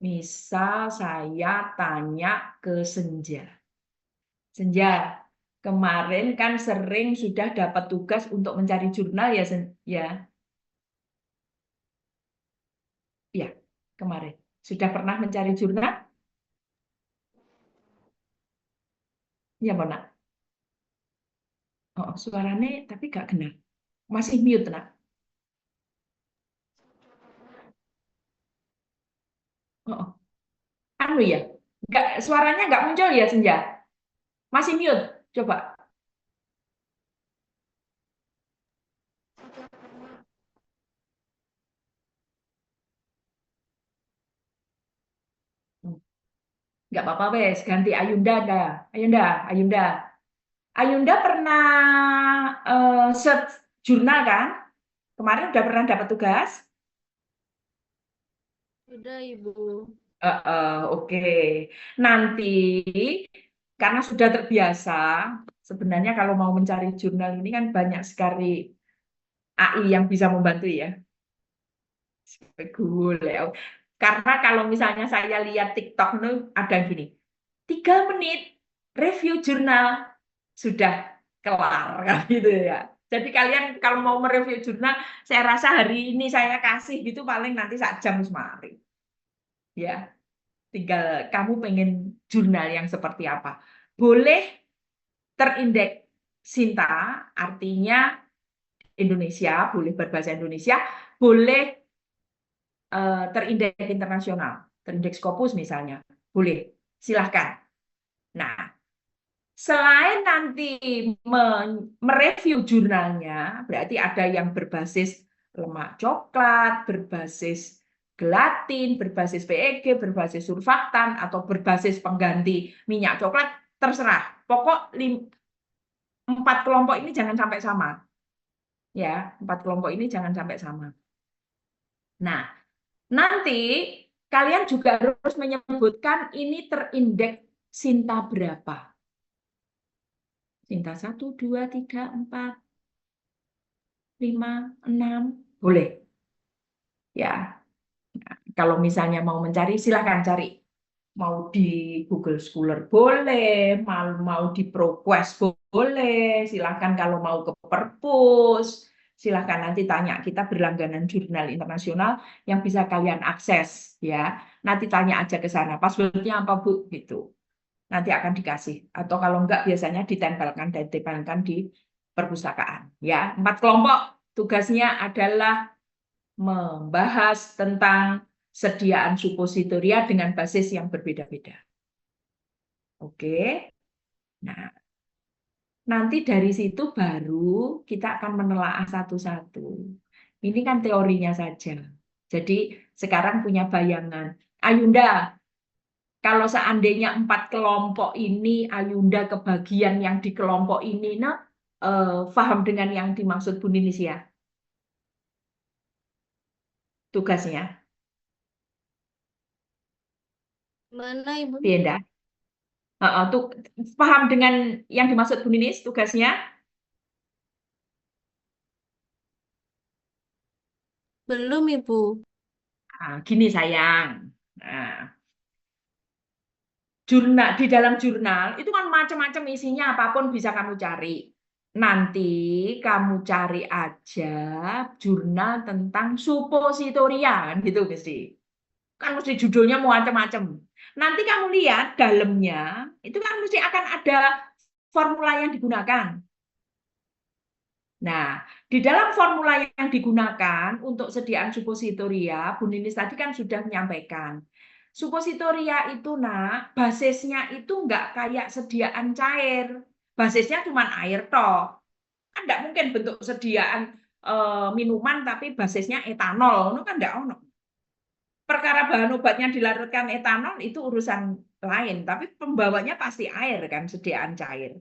Misal saya tanya ke Senja. Senja, kemarin kan sering sudah dapat tugas untuk mencari jurnal ya, ya. Ya, kemarin. Sudah pernah mencari jurnal? Ya, Mona. Oh, suaranya tapi gak kenal. Masih mute, nak. Oh, anu ya. Suaranya nggak muncul ya, Senja? Masih mute. Coba. Nggak apa-apa, wes. Ganti Ayunda dah. Ayunda. Ayunda pernah search jurnal kan? Kemarin udah pernah dapat tugas? Sudah, Ibu. Oke. Nanti karena sudah terbiasa, sebenarnya kalau mau mencari jurnal ini kan banyak sekali AI yang bisa membantu ya. Google. Karena kalau misalnya saya lihat TikTok nih ada gini, 3 menit review jurnal sudah kelar kan gitu ya. Jadi kalian kalau mau mereview jurnal, saya rasa hari ini saya kasih gitu paling nanti 1 jam semari. Ya, tinggal kamu pengen jurnal yang seperti apa. Boleh terindeks Sinta, artinya Indonesia, boleh berbahasa Indonesia, boleh terindeks internasional, terindeks Scopus misalnya, boleh, silahkan. Nah, selain nanti mereview jurnalnya, berarti ada yang berbasis lemak coklat, berbasis gelatin, berbasis PEG, berbasis surfaktan, atau berbasis pengganti minyak coklat, terserah. Pokok 4 kelompok ini jangan sampai sama. Ya, 4 kelompok ini jangan sampai sama. Nah, nanti kalian juga harus menyebutkan ini terindeks Sinta berapa. Sinta 1, 2, 3, 4, 5, 6. Boleh. Ya, kalau misalnya mau mencari, silahkan cari. Mau di Google Scholar boleh, mau di ProQuest boleh, silahkan kalau mau ke Perpus, silahkan nanti tanya, kita berlangganan jurnal internasional yang bisa kalian akses ya. Nanti tanya aja ke sana, passwordnya apa Bu? Gitu. Nanti akan dikasih. Atau kalau enggak biasanya ditempelkan di perpustakaan. Ya, 4 kelompok tugasnya adalah membahas tentang sediaan supositoria dengan basis yang berbeda-beda. Oke. Nah, nanti dari situ baru kita akan menelaah satu-satu. Ini kan teorinya saja. Jadi sekarang punya bayangan. Ayunda, kalau seandainya 4 kelompok ini, Ayunda kebagian yang di kelompok ini, nah, paham dengan yang dimaksud Bu Ninis ya? Tugasnya. Mana, Ibu? Beda. Paham dengan yang dimaksud Bu Ninis tugasnya? Belum, Ibu. Nah, gini sayang. Nah, jurnal di dalam jurnal itu kan macam-macam isinya, apapun bisa kamu cari. Nanti kamu cari aja jurnal tentang supositoria kan gitu mesti. Kan mesti judulnya macam-macam. Nanti kamu lihat dalamnya itu kan mesti akan ada formula yang digunakan. Nah, di dalam formula yang digunakan untuk sediaan supositoria, Bu Ninis tadi kan sudah menyampaikan. Supositoria itu, nak, basisnya itu nggak kayak sediaan cair. Basisnya cuma air toh. Kan nggak mungkin bentuk sediaan minuman tapi basisnya etanol. Itu kan nggak ono. Perkara bahan obatnya dilarutkan etanol itu urusan lain, tapi pembawanya pasti air kan, sediaan cair.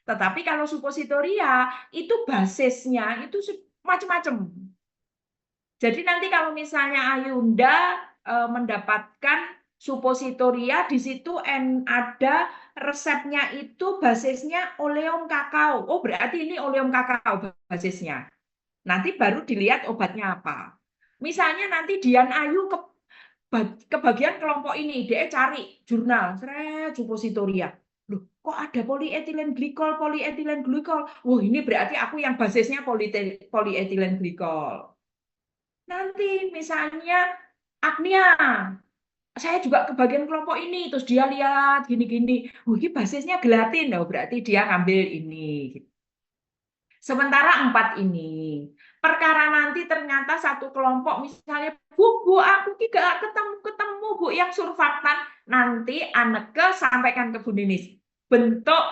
Tetapi kalau supositoria itu basisnya itu macam-macam. Jadi nanti kalau misalnya Ayunda mendapatkan supositoria di situ ada resepnya itu basisnya oleum kakao. Oh, berarti ini oleum kakao basisnya. Nanti baru dilihat obatnya apa. Misalnya nanti Dian Ayu ke bagian kelompok ini, dia cari jurnal, suppositoria. Loh, kok ada polietilen glikol, polietilen glikol? Wah, ini berarti aku yang basisnya polietilen glikol. Nanti misalnya apnea, saya juga ke bagian kelompok ini, terus dia lihat gini-gini, ini basisnya gelatin, oh, berarti dia ngambil ini. Sementara 4 ini, perkara nanti ternyata satu kelompok misalnya, Bu, aku tidak ketemu Bu yang surfaktan, nanti Anneke sampaikan ke Bu Ninis. Bentuk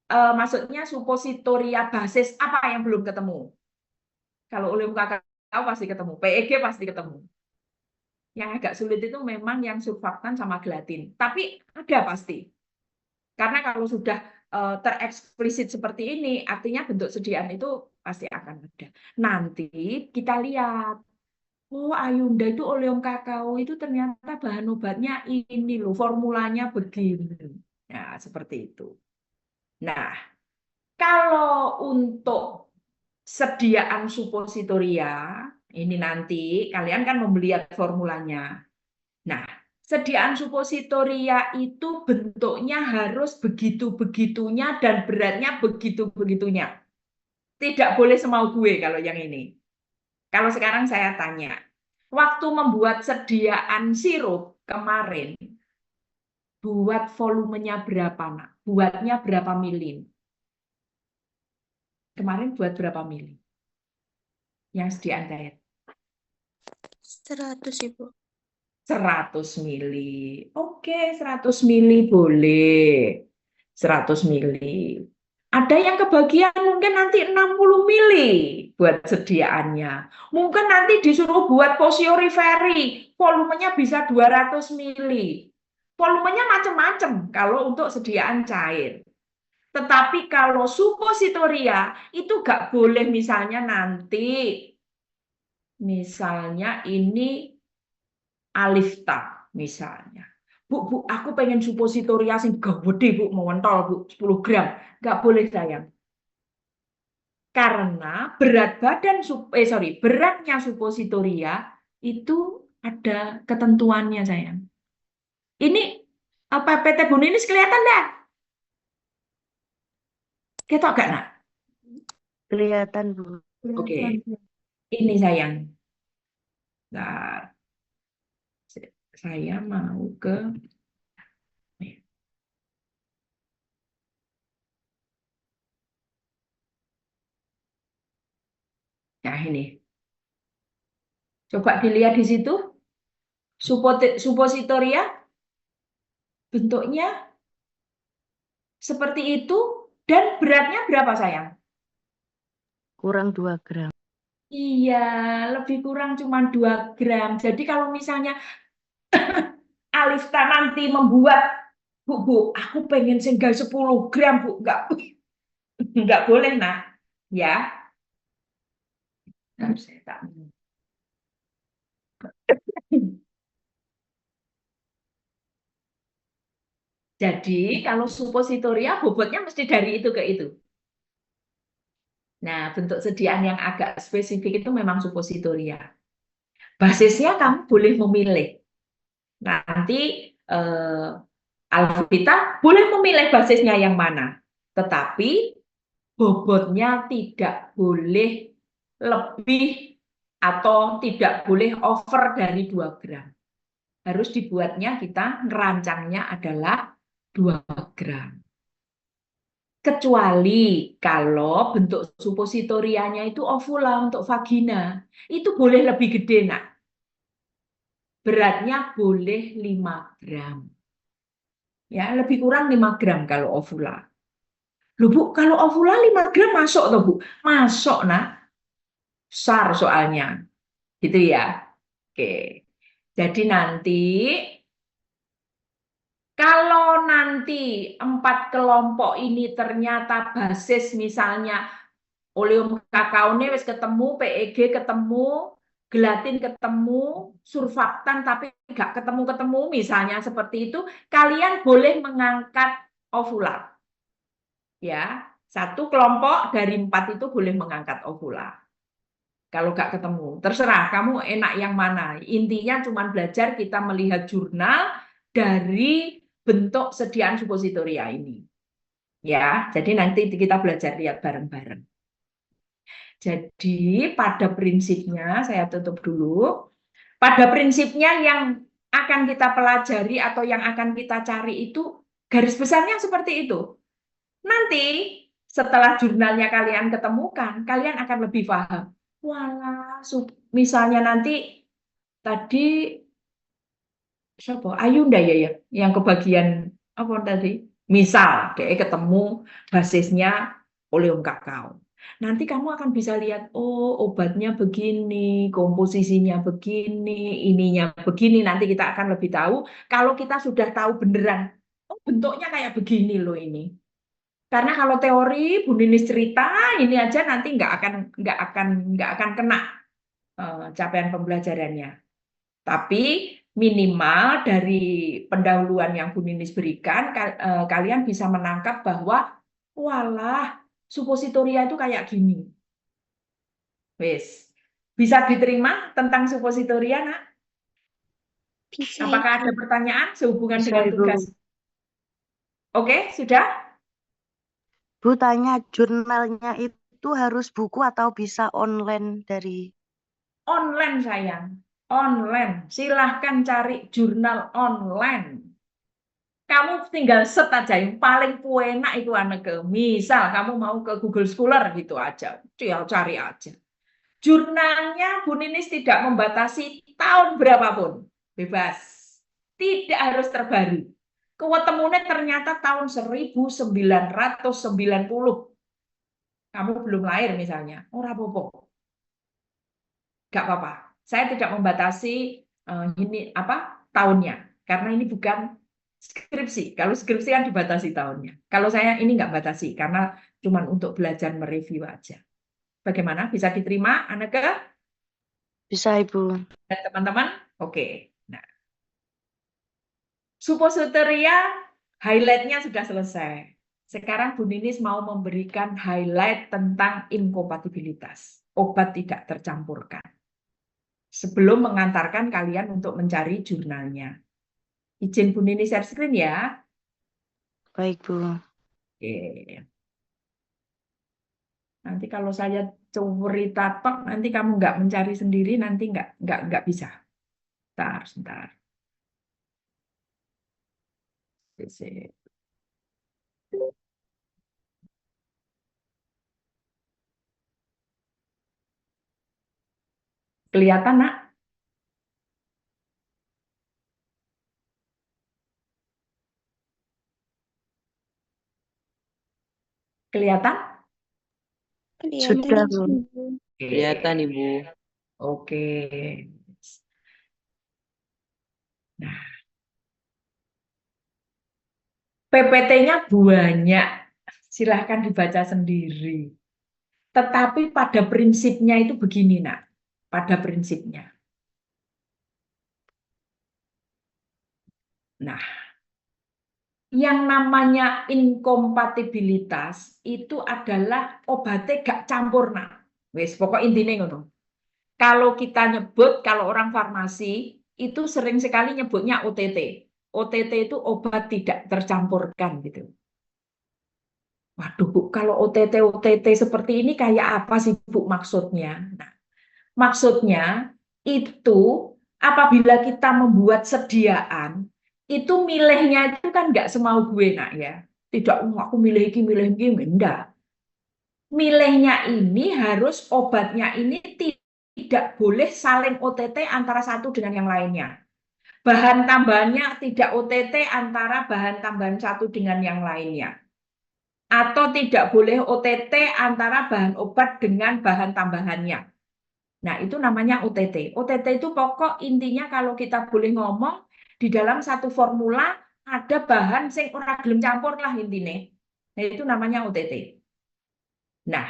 maksudnya suppositoria basis apa yang belum ketemu? Kalau oleum kakao pasti ketemu, PEG pasti ketemu. Yang agak sulit itu memang yang surfaktan sama gelatin, tapi ada pasti. Karena kalau sudah tereksplisit seperti ini, artinya bentuk sediaan itu pasti akan ada. Nanti kita lihat, oh Ayunda itu oleum kakao itu ternyata bahan obatnya ini loh, formulanya begini. Nah, seperti itu. Nah, kalau untuk sediaan suppositoria, ini nanti kalian kan melihat formulanya. Nah, sediaan suppositoria itu bentuknya harus begitu-begitunya dan beratnya begitu-begitunya. Tidak boleh semau gue kalau yang ini. Kalau sekarang saya tanya, waktu membuat sediaan sirup kemarin, buat volumenya berapa, nak? Buatnya berapa mili? Kemarin buat berapa mili? Yang sediaan diet? 100, Ibu. 100 mili. Oke, 100 mili boleh. 100 mili. Ada yang kebagian mungkin nanti 60 mili buat sediaannya. Mungkin nanti disuruh buat posioriferi, volumenya bisa 200 mili. Volumenya macam-macam kalau untuk sediaan cair. Tetapi kalau suppositoria itu nggak boleh misalnya nanti, misalnya ini Alifta misalnya. Bu, aku pengen suppositoria sing gede, Bu, mengontol, Bu, 10 gram. Nggak boleh, sayang. Karena beratnya suppositoria itu ada ketentuannya, sayang. Ini apa PT Bu Ninis kelihatan enggak? Ketok enggak, nak? Kelihatan, Bu. Oke. Ini, sayang. Nah, saya mau ke nah ini. Coba dilihat di situ. Suppositoria bentuknya seperti itu dan beratnya berapa, sayang? Kurang 2 gram. Iya, lebih kurang cuma 2 gram. Jadi kalau misalnya Alifta nanti membuat, Bu, aku pengen singgah 10 gram, Bu. Enggak boleh, nak. Ya. Harus saya tak minum. Jadi kalau suppositoria bobotnya mesti dari itu ke itu. Nah, bentuk sediaan yang agak spesifik itu memang suppositoria. Basisnya kamu boleh memilih. Nanti Alvita boleh memilih basisnya yang mana. Tetapi bobotnya tidak boleh lebih atau tidak boleh over dari 2 gram. Harus dibuatnya kita ngerancangnya adalah 2 gram. Kecuali kalau bentuk suppositorianya itu ovula untuk vagina, itu boleh lebih gede, nak. Beratnya boleh 5 gram. Ya, lebih kurang 5 gram kalau ovula. Loh, Bu, kalau ovula 5 gram masuk toh, Bu? Masuk, nak. Besar soalnya. Gitu ya. Oke. Jadi nanti kalau nanti 4 kelompok ini ternyata basis misalnya oleum kakao ini wis ketemu, PEG ketemu, gelatin ketemu, surfaktan tapi nggak ketemu-ketemu misalnya seperti itu, kalian boleh mengangkat ovula. Ya, satu kelompok dari 4 itu boleh mengangkat ovula. Kalau nggak ketemu, terserah kamu enak yang mana. Intinya cuma belajar kita melihat jurnal dari bentuk sediaan suppositoria ini. Ya, jadi nanti kita belajar lihat bareng-bareng. Jadi pada prinsipnya, saya tutup dulu. Pada prinsipnya yang akan kita pelajari atau yang akan kita cari itu garis besarnya seperti itu. Nanti setelah jurnalnya kalian ketemukan, kalian akan lebih paham. Walah, misalnya nanti tadi siapa? Ayunda ya, yang kebagian apa tadi? Misal dia ketemu basisnya oleum kakao. Nanti kamu akan bisa lihat, oh obatnya begini, komposisinya begini, ininya begini. Nanti kita akan lebih tahu kalau kita sudah tahu beneran, oh bentuknya kayak begini loh ini. Karena kalau teori Bu Ninis cerita ini aja nanti nggak akan kena capaian pembelajarannya. Tapi minimal dari pendahuluan yang Bu Ninis berikan, kalian bisa menangkap bahwa walah suppositoria itu kayak gini. Wes, bisa diterima tentang suppositoria, Nak? Bisa, Apakah ada Ibu. pertanyaan sehubungan Bisa, dengan Ibu. tugas? Oke, sudah? Bu tanya, jurnalnya itu harus buku atau bisa online dari... Online sayang, online. Silahkan cari jurnal online. Kamu tinggal set aja, yang paling enak itu Anneke. Misal kamu mau ke Google Scholar gitu aja, cari aja. Jurnalnya Bu Ninis tidak membatasi tahun berapapun, bebas. Tidak harus terbaru. Ketemunya ternyata tahun 1990. Kamu belum lahir misalnya, ora apa-apa. Gak apa-apa. Saya tidak membatasi ini apa tahunnya, karena ini bukan skripsi. Kalau skripsi kan dibatasi tahunnya. Kalau saya ini nggak batasi, karena cuma untuk belajar mereview aja. Bagaimana? Bisa diterima, Anneke Bisa, Ibu. dan teman-teman? Oke. Nah, suppositoria highlight-nya sudah selesai. Sekarang Bu Ninis mau memberikan highlight tentang inkompatibilitas. Obat tidak tercampurkan. Sebelum mengantarkan kalian untuk mencari jurnalnya. Izin Bu Ninis share screen ya. Baik, Bu. Oke. Nanti kalau saya cerita tok, nanti kamu nggak mencari sendiri, nanti nggak bisa. Sebentar. Kelihatan, Nak? Kelihatan? Sudah, Kelihatan, Bu. Ibu. Oke. Kelihatan, Ibu. Oke. Nah, PPT-nya banyak. Silahkan dibaca sendiri. Tetapi pada prinsipnya itu begini, Nak. Pada prinsipnya. Nah, yang namanya inkompatibilitas itu adalah obatnya gak campur, Nak. Wes, pokok intinya ngono. Kalau kita nyebut, kalau orang farmasi, itu sering sekali nyebutnya OTT. OTT itu obat tidak tercampurkan gitu. Waduh, Bu, kalau OTT seperti ini kayak apa sih, Bu, maksudnya? Nah, maksudnya itu apabila kita membuat sediaan, itu milihnya itu kan nggak semau gue, Nak ya. Tidak, aku milih ini, enggak. Milihnya ini harus obatnya ini tidak boleh saling OTT antara satu dengan yang lainnya. Bahan tambahannya tidak OTT antara bahan tambahan satu dengan yang lainnya. Atau tidak boleh OTT antara bahan obat dengan bahan tambahannya. Nah, itu namanya OTT. OTT itu pokok intinya kalau kita boleh ngomong, di dalam satu formula ada bahan sing ora gelem campur lah intinya. Nah, itu namanya OTT. Nah,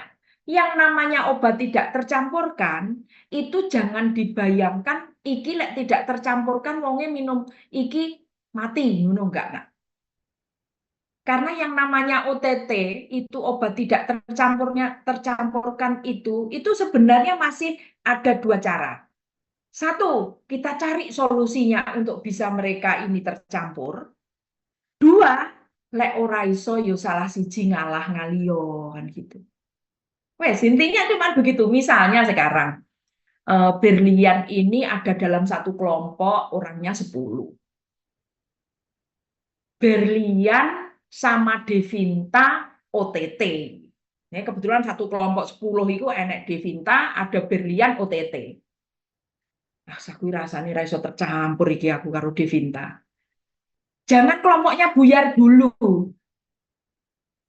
yang namanya obat tidak tercampurkan, itu jangan dibayangkan iki lek tidak tercampurkan wonge minum iki mati, ngono enggak, Nak. Karena yang namanya OTT itu obat tidak tercampurkan itu sebenarnya masih ada dua cara. Satu, kita cari solusinya untuk bisa mereka ini tercampur. Dua, lek ora iso yo salah siji ngalah ngaliyo kan gitu. Wes intinya cuma begitu. Misalnya sekarang berlian ini ada dalam satu kelompok orangnya 10. Berlian sama Devinta OTT. Ini kebetulan satu kelompok 10 itu enek Devinta, ada berlian OTT. Nah, aku rasanya raiso tercampur iki aku karo Devinta. Jangan kelompoknya buyar dulu.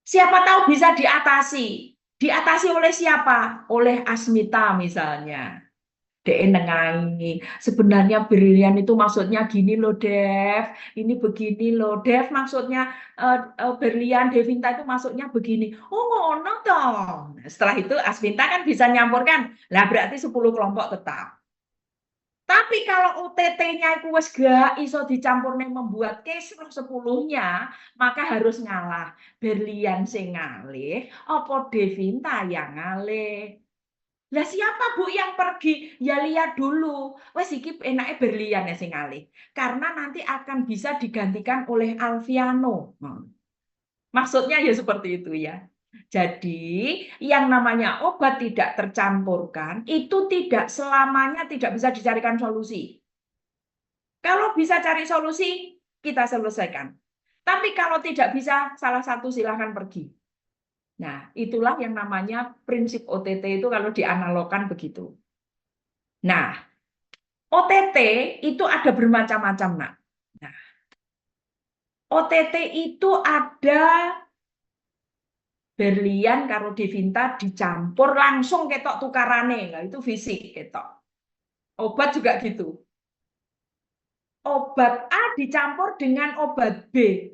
Siapa tahu bisa diatasi. Diatasi oleh siapa? Oleh Asmita misalnya. Dek nengai. Sebenarnya berlian itu maksudnya gini loh, Dev. Ini begini loh, Dev. Maksudnya berlian Devinta itu maksudnya begini. Oh, ngono dong. Setelah itu Asminta kan bisa nyampurkan. Lah berarti 10 kelompok tetap. Tapi kalau UTT-nya itu wis gak iso dicampurne membuat case 10-nya, maka harus ngalah. Berlian sing ngalih, apa Devinta yang ngalih? Lah siapa Bu yang pergi? Ya lihat dulu. Wes iki enake berlian ya sing ngalih. Karena nanti akan bisa digantikan oleh Alfiano. Maksudnya ya seperti itu ya. Jadi yang namanya obat tidak tercampurkan itu tidak selamanya tidak bisa dicarikan solusi. Kalau bisa cari solusi, kita selesaikan. Tapi kalau tidak bisa, salah satu silahkan pergi. Nah, itulah yang namanya prinsip OTT itu kalau dianalogkan begitu. Nah, OTT itu ada bermacam-macam, Nak. Nah, OTT itu ada berlian karo Devinta dicampur langsung ketok tukarane. Nah, itu fisik ketok. Obat juga gitu. Obat A dicampur dengan obat B.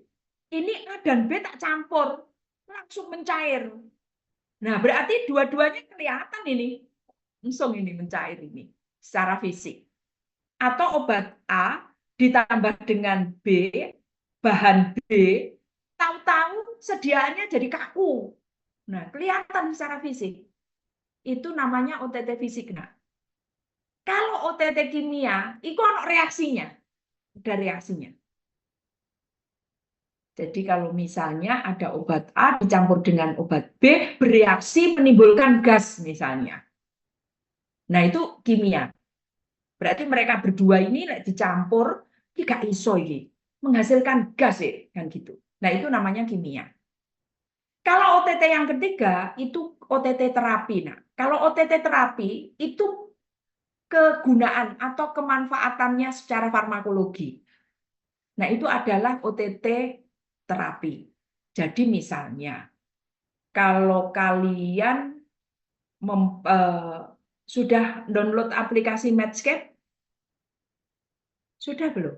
Ini A dan B tak campur, langsung mencair. Nah, berarti dua-duanya kelihatan ini. Langsung ini mencair ini secara fisik. Atau obat A ditambah dengan B, bahan B, tahu-tahu sediaannya jadi kaku. Nah, kelihatan secara fisik. Itu namanya OTT fisik. Nah, kalau OTT kimia, itu ada reaksinya. Ada reaksinya. Jadi kalau misalnya ada obat A dicampur dengan obat B, bereaksi menimbulkan gas misalnya. Nah, itu kimia. Berarti mereka berdua ini dicampur, tidak iso ini, menghasilkan gas ya, kan gitu. Nah, itu namanya kimia. Kalau OTT yang ketiga, itu OTT terapi. Nah, kalau OTT terapi, itu kegunaan atau kemanfaatannya secara farmakologi. Nah, itu adalah OTT terapi. Jadi misalnya, kalau kalian sudah download aplikasi Medscape, sudah belum?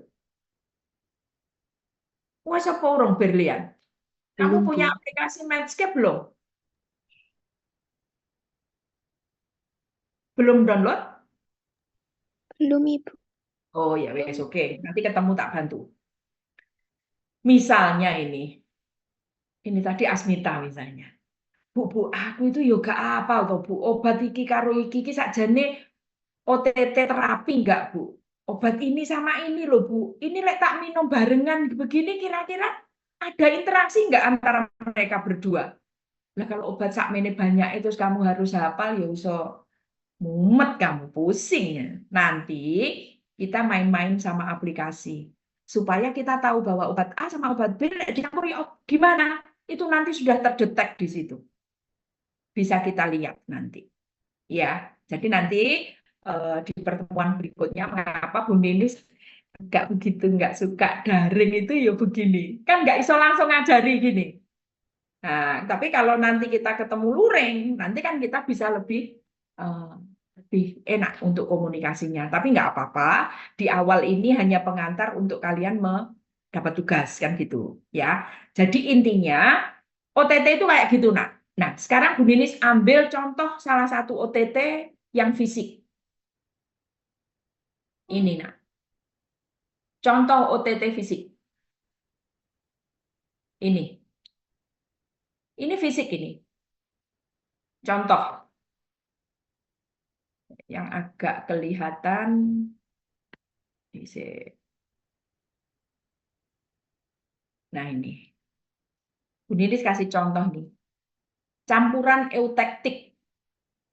Wah, apa orang berlian? Kamu Belum, punya Bu. aplikasi Medscape belum? Belum download? Belum, Ibu. Oh ya wes oke. Nanti ketemu tak bantu. Misalnya ini tadi Asmita misalnya. Bu, aku itu yoga apa toh Bu? Obat iki karo iki sakjane OTT terapi enggak Bu? Obat ini sama ini loh Bu. Ini lek tak minum barengan begini kira-kira ada interaksi enggak antara mereka berdua? Nah kalau obat sakmene banyak itu kamu harus hafal ya iso mumet kamu pusing ya. Nanti kita main-main sama aplikasi supaya kita tahu bahwa obat A sama obat B dicampur ya gimana? Itu nanti sudah terdetek di situ. Bisa kita lihat nanti. Ya, jadi nanti di pertemuan berikutnya mengapa Bu Ninis nggak suka daring itu ya begini. Kan nggak iso langsung ngajari gini. Nah, tapi kalau nanti kita ketemu luring, nanti kan kita bisa lebih enak untuk komunikasinya. Tapi nggak apa-apa, di awal ini hanya pengantar untuk kalian mendapat tugas kan gitu ya. Jadi intinya OTT itu kayak gitu nak. Nah sekarang Bu Ninis ambil contoh salah satu OTT yang fisik. Ini nak. Contoh OTT fisik. Ini Ini fisik ini. Contoh yang agak kelihatan. Nah ini. Bu Ninis kasih contoh nih. Campuran eutektik.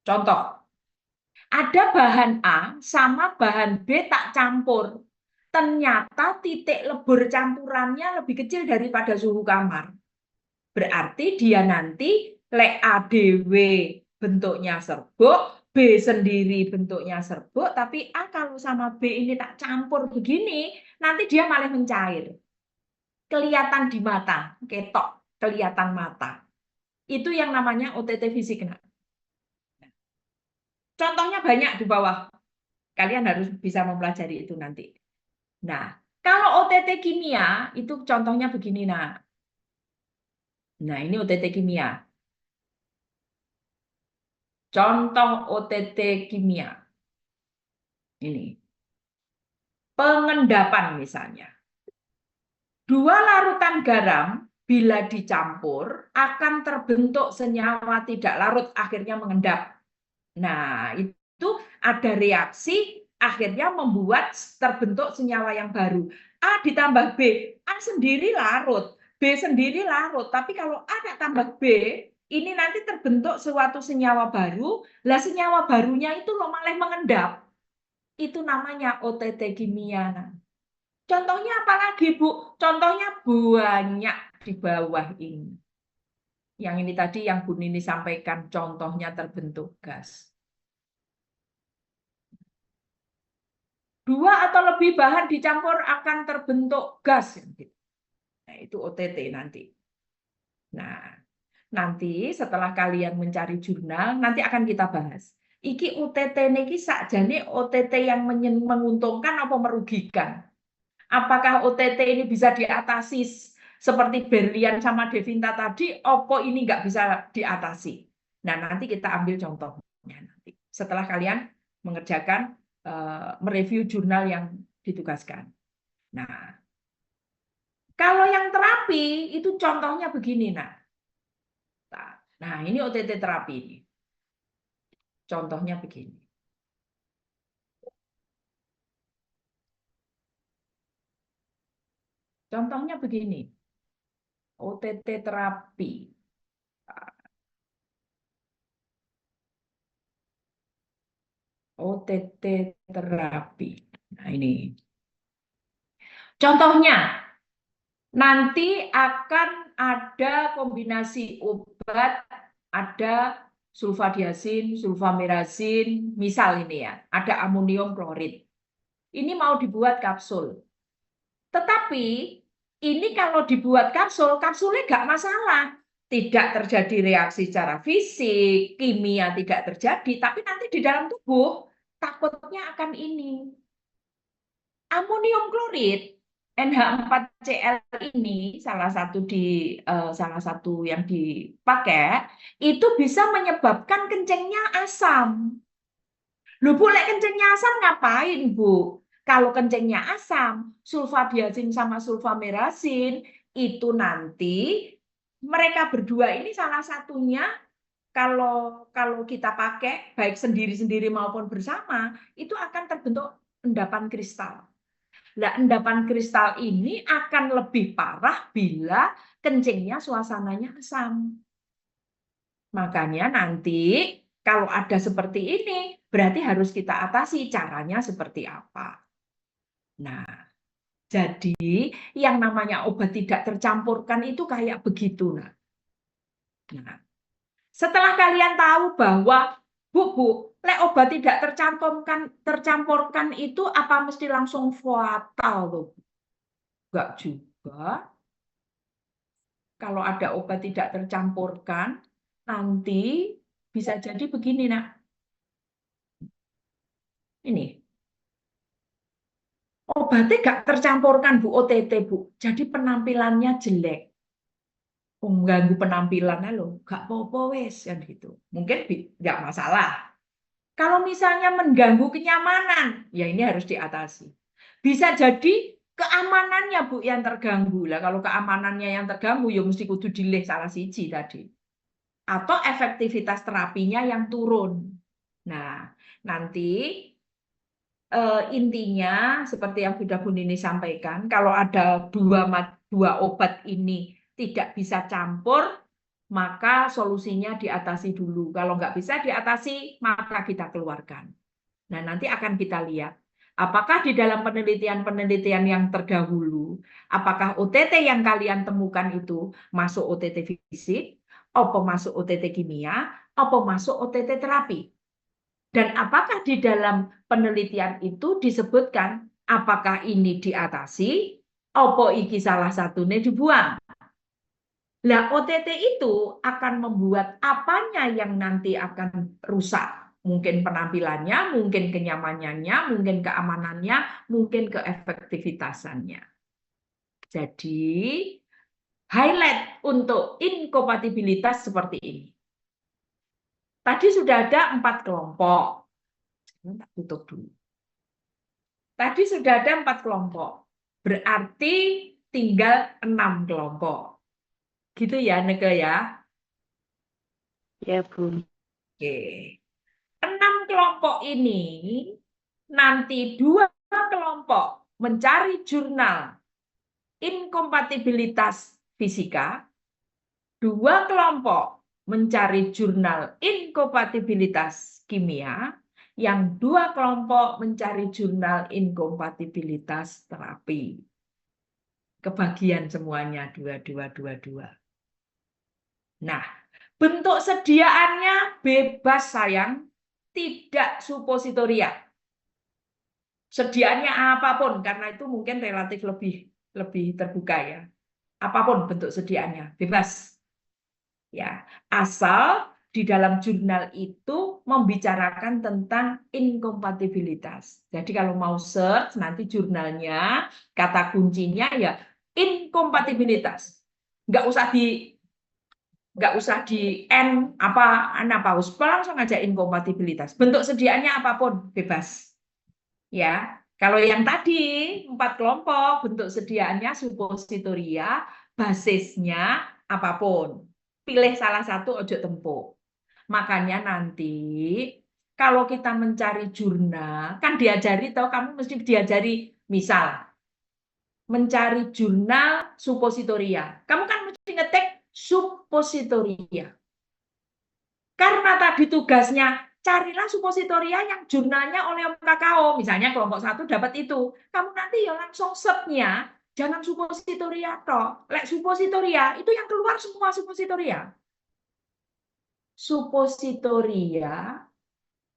Contoh. Ada bahan A sama bahan B tak campur. Ternyata titik lebur campurannya lebih kecil daripada suhu kamar. Berarti dia nanti lek A dewe bentuknya serbuk, B sendiri bentuknya serbuk, tapi A kalau sama B ini tak campur begini, nanti dia malah mencair. Kelihatan di mata, ketok, kelihatan mata. Itu yang namanya OTT fisik. Contohnya banyak di bawah. Kalian harus bisa mempelajari itu nanti. Nah, kalau OTT kimia, itu contohnya begini, nah. Nah, ini OTT kimia. Contoh OTT kimia. Ini. Pengendapan misalnya. 2 larutan garam, bila dicampur, akan terbentuk senyawa tidak larut, akhirnya mengendap. Nah, itu ada reaksi akhirnya membuat terbentuk senyawa yang baru. A ditambah B, A sendiri larut, B sendiri larut. Tapi kalau A tambah B, ini nanti terbentuk suatu senyawa baru. Lah senyawa barunya itu loh malah mengendap. Itu namanya OTT kimia. Nah, contohnya apa lagi, Bu? Contohnya banyak di bawah ini. Yang ini tadi yang Bu Nini sampaikan, contohnya terbentuk gas. 2 atau lebih bahan dicampur akan terbentuk gas. Nah, itu OTT nanti. Nah, nanti setelah kalian mencari jurnal, nanti akan kita bahas. Iki OTT niki sakjane OTT yang menguntungkan apa merugikan? Apakah OTT ini bisa diatasi seperti Berlian sama Devinta tadi, opo ini nggak bisa diatasi? Nah, nanti kita ambil contohnya nanti. Setelah kalian mengerjakan, mereview jurnal yang ditugaskan. Nah, kalau yang terapi, itu contohnya begini, nah. Nah, ini OTT terapi ini. Contohnya begini. Contohnya begini. OTT terapi. OTT terapi. Nah, ini. Contohnya, nanti akan ada kombinasi obat, ada sulfadiazin, sulfamerazin, misal ini ya, ada amonium klorid. Ini mau dibuat kapsul. Tetapi ini kalau dibuat kapsul, kapsulnya nggak masalah. Tidak terjadi reaksi secara fisik, kimia tidak terjadi, tapi nanti di dalam tubuh takutnya akan ini. Amonium klorid, NH4Cl ini salah satu yang dipakai, itu bisa menyebabkan kencingnya asam. Loh Bu, lek kencingnya asam ngapain Bu? Kalau kencingnya asam, sulfadiazin sama sulfamerazin, itu nanti mereka berdua ini salah satunya kalau kita pakai baik sendiri-sendiri maupun bersama, itu akan terbentuk endapan kristal. Nah, endapan kristal ini akan lebih parah bila kencingnya suasananya asam. Makanya nanti kalau ada seperti ini, berarti harus kita atasi. Caranya seperti apa? Nah, jadi yang namanya obat tidak tercampurkan itu kayak begitu. Nah, setelah kalian tahu bahwa Bu, lek obat tidak tercampurkan itu apa mesti langsung fatal loh? Enggak juga. Kalau ada obat tidak tercampurkan, nanti bisa jadi begini, nak. Ini. Obatnya enggak tercampurkan, Bu, OTT, Bu. Jadi penampilannya jelek. Mengganggu penampilannya loh, enggak apa-apa wes kan gitu. Mungkin enggak masalah. Kalau misalnya mengganggu kenyamanan, ya ini harus diatasi. Bisa jadi keamanannya Bu yang terganggu lah. Kalau keamanannya yang terganggu, ya mesti kudu dileh salah siji tadi. atau efektivitas terapinya yang turun. Nah, nanti intinya seperti yang sudah Bu Nini sampaikan, kalau ada dua obat ini tidak bisa campur, maka solusinya diatasi dulu. Kalau nggak bisa diatasi, maka kita keluarkan. Nah, nanti akan kita lihat apakah di dalam penelitian-penelitian yang terdahulu, apakah OTT yang kalian temukan itu masuk OTT fisik, apa masuk OTT kimia, apa masuk OTT terapi. Dan apakah di dalam penelitian itu disebutkan apakah ini diatasi, apa iki salah satunya dibuang. Nah, OTT itu akan membuat apanya yang nanti akan rusak. Mungkin penampilannya, mungkin kenyamanannya, mungkin keamanannya, mungkin keefektivitasannya. Jadi, highlight untuk inkompatibilitas seperti ini. Tadi sudah ada 4 kelompok. Tutup dulu. Tadi sudah ada 4 kelompok. Berarti tinggal 6 kelompok. Gitu ya, Neke ya? Ya, Bu. Oke. 6 kelompok ini nanti 2 kelompok mencari jurnal inkompatibilitas fisika, 2 kelompok mencari jurnal inkompatibilitas kimia, yang 2 kelompok mencari jurnal inkompatibilitas terapi. Kebagian semuanya 2. Nah, bentuk sediaannya bebas sayang, tidak supositoria. Sediaannya apapun, karena itu mungkin relatif lebih terbuka ya. Apapun bentuk sediaannya, bebas. Ya, asal di dalam jurnal itu membicarakan tentang inkompatibilitas. Jadi kalau mau search nanti jurnalnya, kata kuncinya ya inkompatibilitas. Nggak usah di N apa langsung aja inkompatibilitas. Bentuk sediaannya apapun bebas. Ya, kalau yang tadi 4 kelompok bentuk sediaannya supositoria, basisnya apapun. Pilih salah satu, ojo tempo. Makanya nanti kalau kita mencari jurnal, kan diajari tahu kamu mesti diajari misal mencari jurnal supositoria. Kamu kan mesti ngetik supositoria. Karena tadi tugasnya carilah supositoria yang jurnalnya oleh Kakao. Misalnya kelompok 1 dapat itu. Kamu nanti ya langsung search-nya, jangan supositoria toh. Lek supositoria, itu yang keluar semua supositoria. Supositoria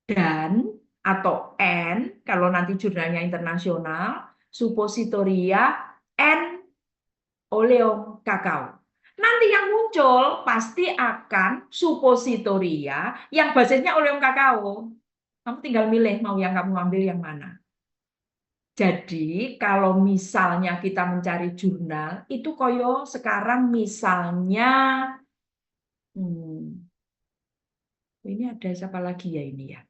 dan atau N, kalau nanti jurnalnya internasional, supositoria N oleum kakao. Nanti yang muncul pasti akan supositoria yang basisnya oleum kakao. Kamu tinggal milih mau yang kamu ambil yang mana. Jadi kalau misalnya kita mencari jurnal, itu koyo sekarang misalnya, ini ada siapa lagi ya ini ya?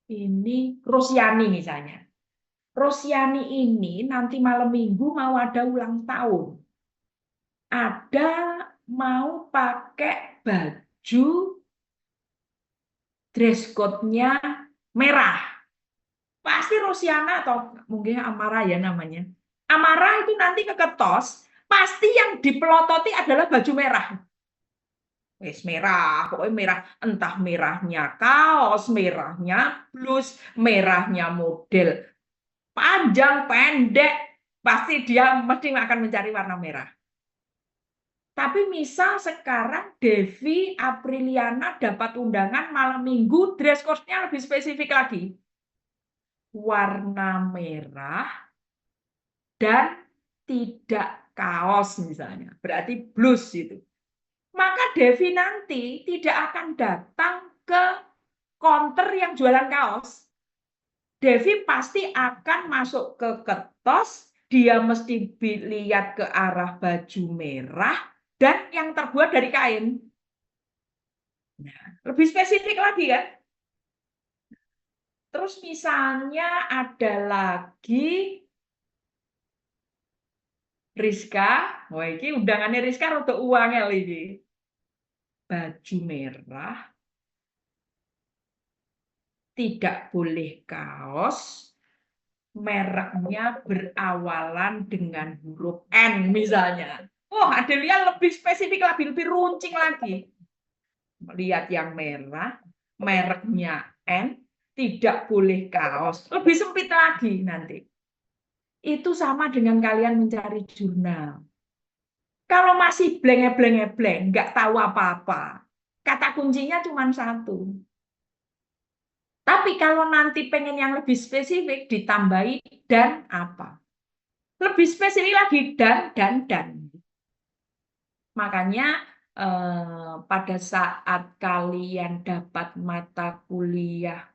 Ini Rosiani misalnya. Rosiani ini nanti malam minggu mau ada ulang tahun. Ada mau pakai baju dress code-nya merah. Pasti Rosiana atau mungkin Amara ya namanya. Amara itu nanti keketos, pasti yang dipelototi adalah baju merah. Wes merah, pokoknya merah, entah merahnya kaos, merahnya blus, merahnya model panjang, pendek, pasti dia mesti akan mencari warna merah. Tapi misal sekarang Devi Apriliana dapat undangan malam minggu, dress code-nya lebih spesifik lagi. Warna merah dan tidak kaos misalnya, berarti blus itu. Maka Devi nanti tidak akan datang ke counter yang jualan kaos. Devi pasti akan masuk ke ketos, dia mesti lihat ke arah baju merah, dan yang terbuat dari kain. Nah, lebih spesifik lagi ya. Terus misalnya ada lagi Rizka, wah ini undangannya Rizka untuk uangnya lagi. baju merah, tidak boleh kaos, mereknya berawalan dengan huruf N misalnya. Oh, Adelia lebih spesifik lagi, lebih runcing lagi. Lihat yang merah, mereknya N, tidak boleh kaos. Lebih sempit lagi nanti. Itu sama dengan kalian mencari jurnal. Kalau masih blank-blank, nggak tahu apa-apa, kata kuncinya cuma satu. Tapi kalau nanti pengen yang lebih spesifik, ditambahi dan apa. Lebih spesifik lagi dan. Makanya pada saat kalian dapat mata kuliah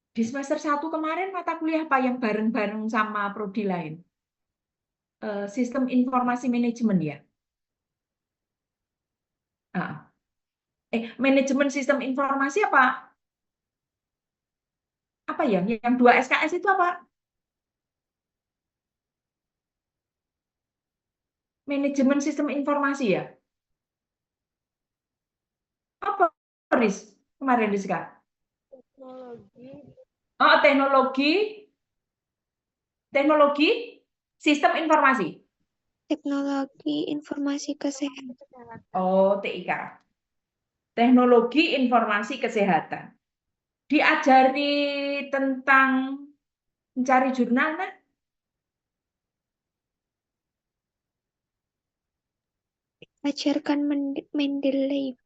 di semester 1 kemarin, mata kuliah apa yang bareng-bareng sama prodi lain? Sistem informasi manajemen ya? Manajemen sistem informasi apa? Apa ya? Yang 2 SKS itu apa? Manajemen sistem informasi ya? Apa, Riz? Kemarin, Rizka? Teknologi. Oh, teknologi sistem informasi. Teknologi informasi kesehatan. Oh, TIK. Teknologi informasi kesehatan. Diajari tentang mencari jurnal, kan? Ajarkan Mendeley.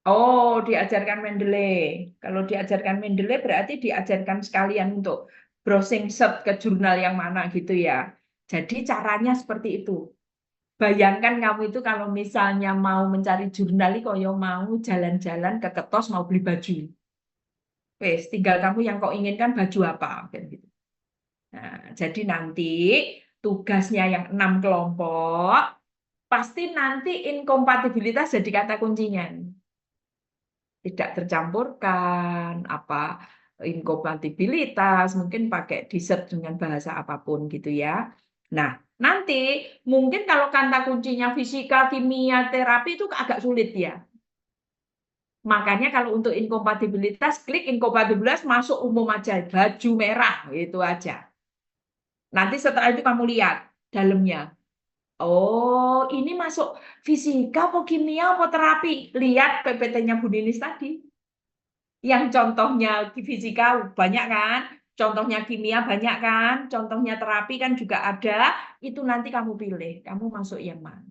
Oh, diajarkan Mendeley. Kalau diajarkan Mendeley berarti diajarkan sekalian untuk browsing search ke jurnal yang mana gitu ya. Jadi caranya seperti itu. Bayangkan kamu itu kalau misalnya mau mencari jurnal, koyo mau jalan-jalan ke Ketos mau beli baju. Wes, tinggal kamu yang kau inginkan baju apa, kan gitu. Nah, jadi nanti tugasnya yang 6 kelompok, pasti nanti inkompatibilitas jadi kata kuncinya. Tidak tercampurkan, apa inkompatibilitas, mungkin pakai di-search dengan bahasa apapun gitu ya. Nah, nanti mungkin kalau kata kuncinya fisika, kimia, terapi itu agak sulit ya. Makanya kalau untuk inkompatibilitas, klik inkompatibilitas, masuk umum aja, baju merah, itu aja. Nanti setelah itu kamu lihat dalamnya. Oh, ini masuk fisika, apa kimia, apa terapi. Lihat PPT-nya Bu Ninis tadi. Yang contohnya fisika banyak kan, contohnya kimia banyak kan, contohnya terapi kan juga ada, itu nanti kamu pilih, kamu masuk yang mana.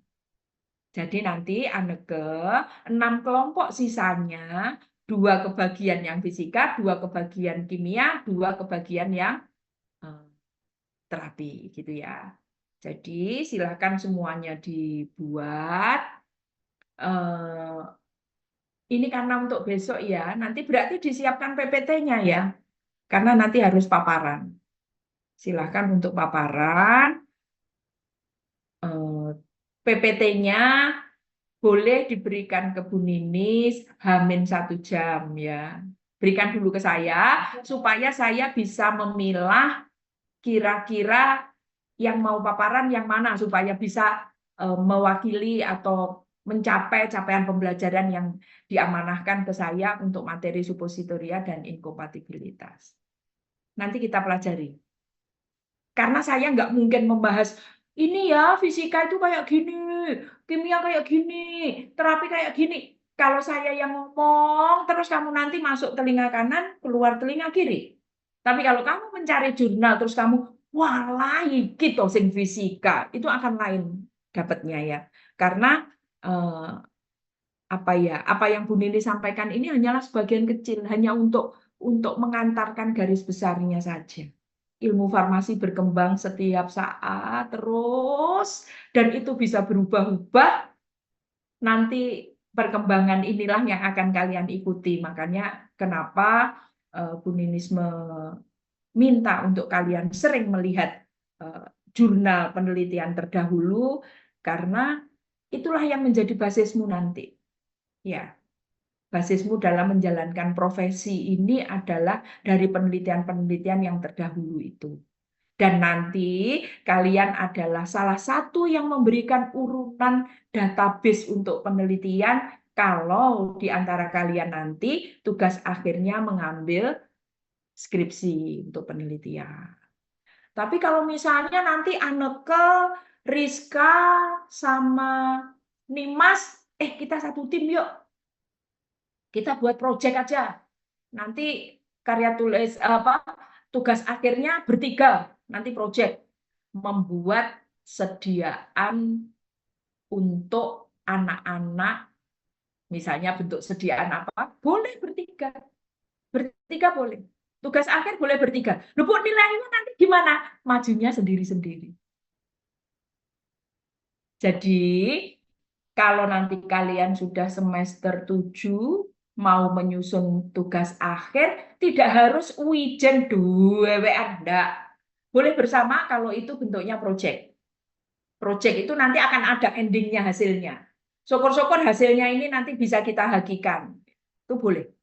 Jadi nanti Anneke 6 kelompok sisanya, 2 kebagian yang fisika, 2 kebagian kimia, 2 kebagian yang terapi gitu ya. Jadi silakan semuanya dibuat. Ini karena untuk besok ya, nanti berarti disiapkan PPT-nya ya, karena nanti harus paparan. Silahkan untuk paparan, PPT-nya boleh diberikan ke Bu Ninis H-1 jam ya. Berikan dulu ke saya, supaya saya bisa memilah kira-kira yang mau paparan yang mana, supaya bisa mewakili atau mencapai capaian pembelajaran yang diamanahkan ke saya untuk materi suppositoria dan inkompatibilitas. Nanti kita pelajari. Karena saya nggak mungkin membahas, ini ya fisika itu kayak gini, kimia kayak gini, terapi kayak gini. Kalau saya yang ngomong, terus kamu nanti masuk telinga kanan, keluar telinga kiri. Tapi kalau kamu mencari jurnal, terus kamu, walah, iki to sing fisika, itu akan lain dapatnya ya. Karena apa yang Bu Nini sampaikan ini hanyalah sebagian kecil, hanya untuk mengantarkan garis besarnya saja. Ilmu farmasi berkembang setiap saat terus, dan itu bisa berubah-ubah. Nanti perkembangan inilah yang akan kalian ikuti. Makanya kenapa Bu Ninis meminta untuk kalian sering melihat jurnal penelitian terdahulu, karena itulah yang menjadi basismu nanti. Ya, basismu dalam menjalankan profesi ini adalah dari penelitian-penelitian yang terdahulu itu. Dan nanti kalian adalah salah satu yang memberikan urutan database untuk penelitian kalau di antara kalian nanti tugas akhirnya mengambil skripsi untuk penelitian. Tapi kalau misalnya nanti Anneke, Rizka, sama Nimas, kita satu tim yuk. Kita buat project aja. Nanti karya tulis tugas akhirnya bertiga, nanti project membuat sediaan untuk anak-anak, misalnya bentuk sediaan apa, boleh bertiga. Bertiga boleh. Tugas akhir boleh bertiga. Loh, Bu, nilainya nanti gimana? Majunya sendiri-sendiri. Jadi, kalau nanti kalian sudah semester 7, mau menyusun tugas akhir, tidak harus wijen duwewean, enggak. Boleh bersama kalau itu bentuknya project. Project itu nanti akan ada endingnya hasilnya. Syukur-syukur hasilnya ini nanti bisa kita hakikan. Itu boleh.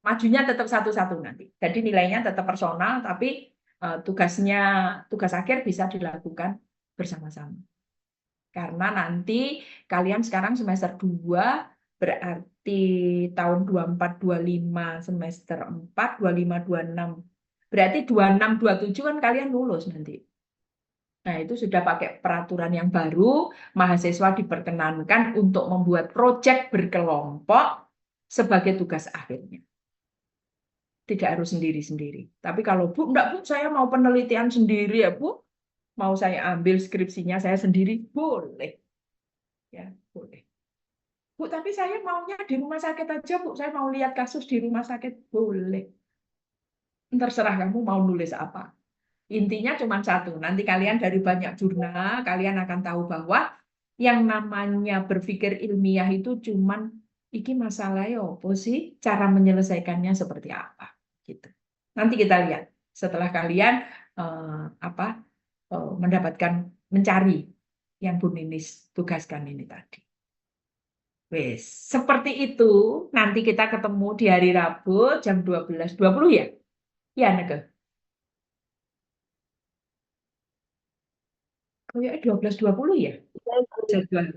Majunya tetap satu-satu nanti. Jadi nilainya tetap personal, tapi tugas akhir bisa dilakukan bersama-sama. Karena nanti kalian sekarang semester 2, berarti tahun 24-25 semester 4, 25-26. Berarti 26-27 kan kalian lulus nanti. Nah, itu sudah pakai peraturan yang baru, mahasiswa diperkenankan untuk membuat proyek berkelompok sebagai tugas akhirnya. Tidak harus sendiri-sendiri. Tapi kalau Bu, enggak Bu, saya mau penelitian sendiri ya Bu, mau saya ambil skripsinya saya sendiri, boleh. Ya, boleh. Bu, tapi saya maunya di rumah sakit aja Bu, saya mau lihat kasus di rumah sakit, boleh. Terserah kamu mau nulis apa. Intinya cuma satu, nanti kalian dari banyak jurnal, kalian akan tahu bahwa yang namanya berpikir ilmiah itu cuman iki masalahnya apa sih, cara menyelesaikannya seperti apa, gitu. Nanti kita lihat setelah kalian mendapatkan, mencari yang Bu Ninis tugaskan ini tadi. Wes, seperti itu. Nanti kita ketemu di hari Rabu jam 12.20 ya? Ya, Neke. Kayaknya 12.20 ya? Jadwal.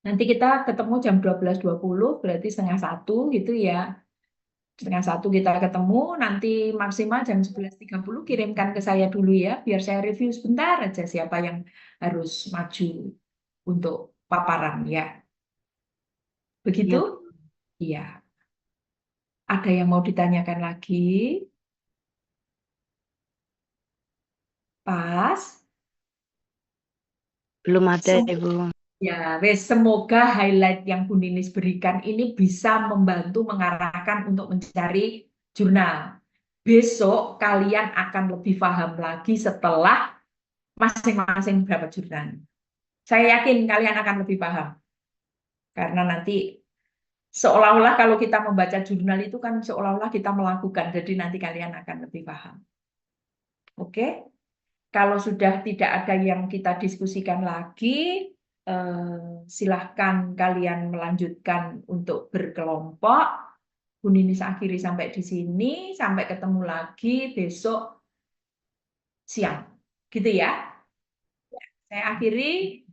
Nanti kita ketemu jam 12.20, berarti 12:30 gitu ya. 12:30 kita ketemu, nanti maksimal jam 11.30 kirimkan ke saya dulu ya, biar saya review sebentar aja siapa yang harus maju untuk paparan ya. Begitu? Iya. Ada yang mau ditanyakan lagi? Pas? Belum ada, Ibu. Ya, wes, semoga highlight yang Bu Ninis berikan ini bisa membantu mengarahkan untuk mencari jurnal. Besok kalian akan lebih paham lagi setelah masing-masing dapat jurnal. Saya yakin kalian akan lebih paham. Karena nanti seolah-olah kalau kita membaca jurnal itu kan seolah-olah kita melakukan. Jadi nanti kalian akan lebih paham. Oke? Kalau sudah tidak ada yang kita diskusikan lagi, silahkan kalian melanjutkan untuk berkelompok. Bu Ninis akhiri sampai di sini, sampai ketemu lagi besok siang. Gitu ya. Saya akhiri.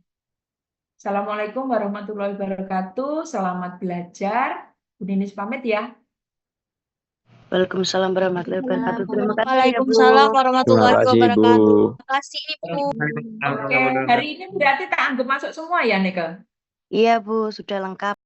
Assalamualaikum warahmatullahi wabarakatuh. Selamat belajar. Bu Ninis pamit ya. Waalaikumsalam warahmatullahi wabarakatuh. Terima kasih ya, Bu. Waalaikumsalam warahmatullahi Terima kasih, wabarakatuh. Bu. Terima kasih, Ibu. Oke, hari ini berarti tak anggap masuk semua ya, Nika? Iya, Bu, sudah lengkap.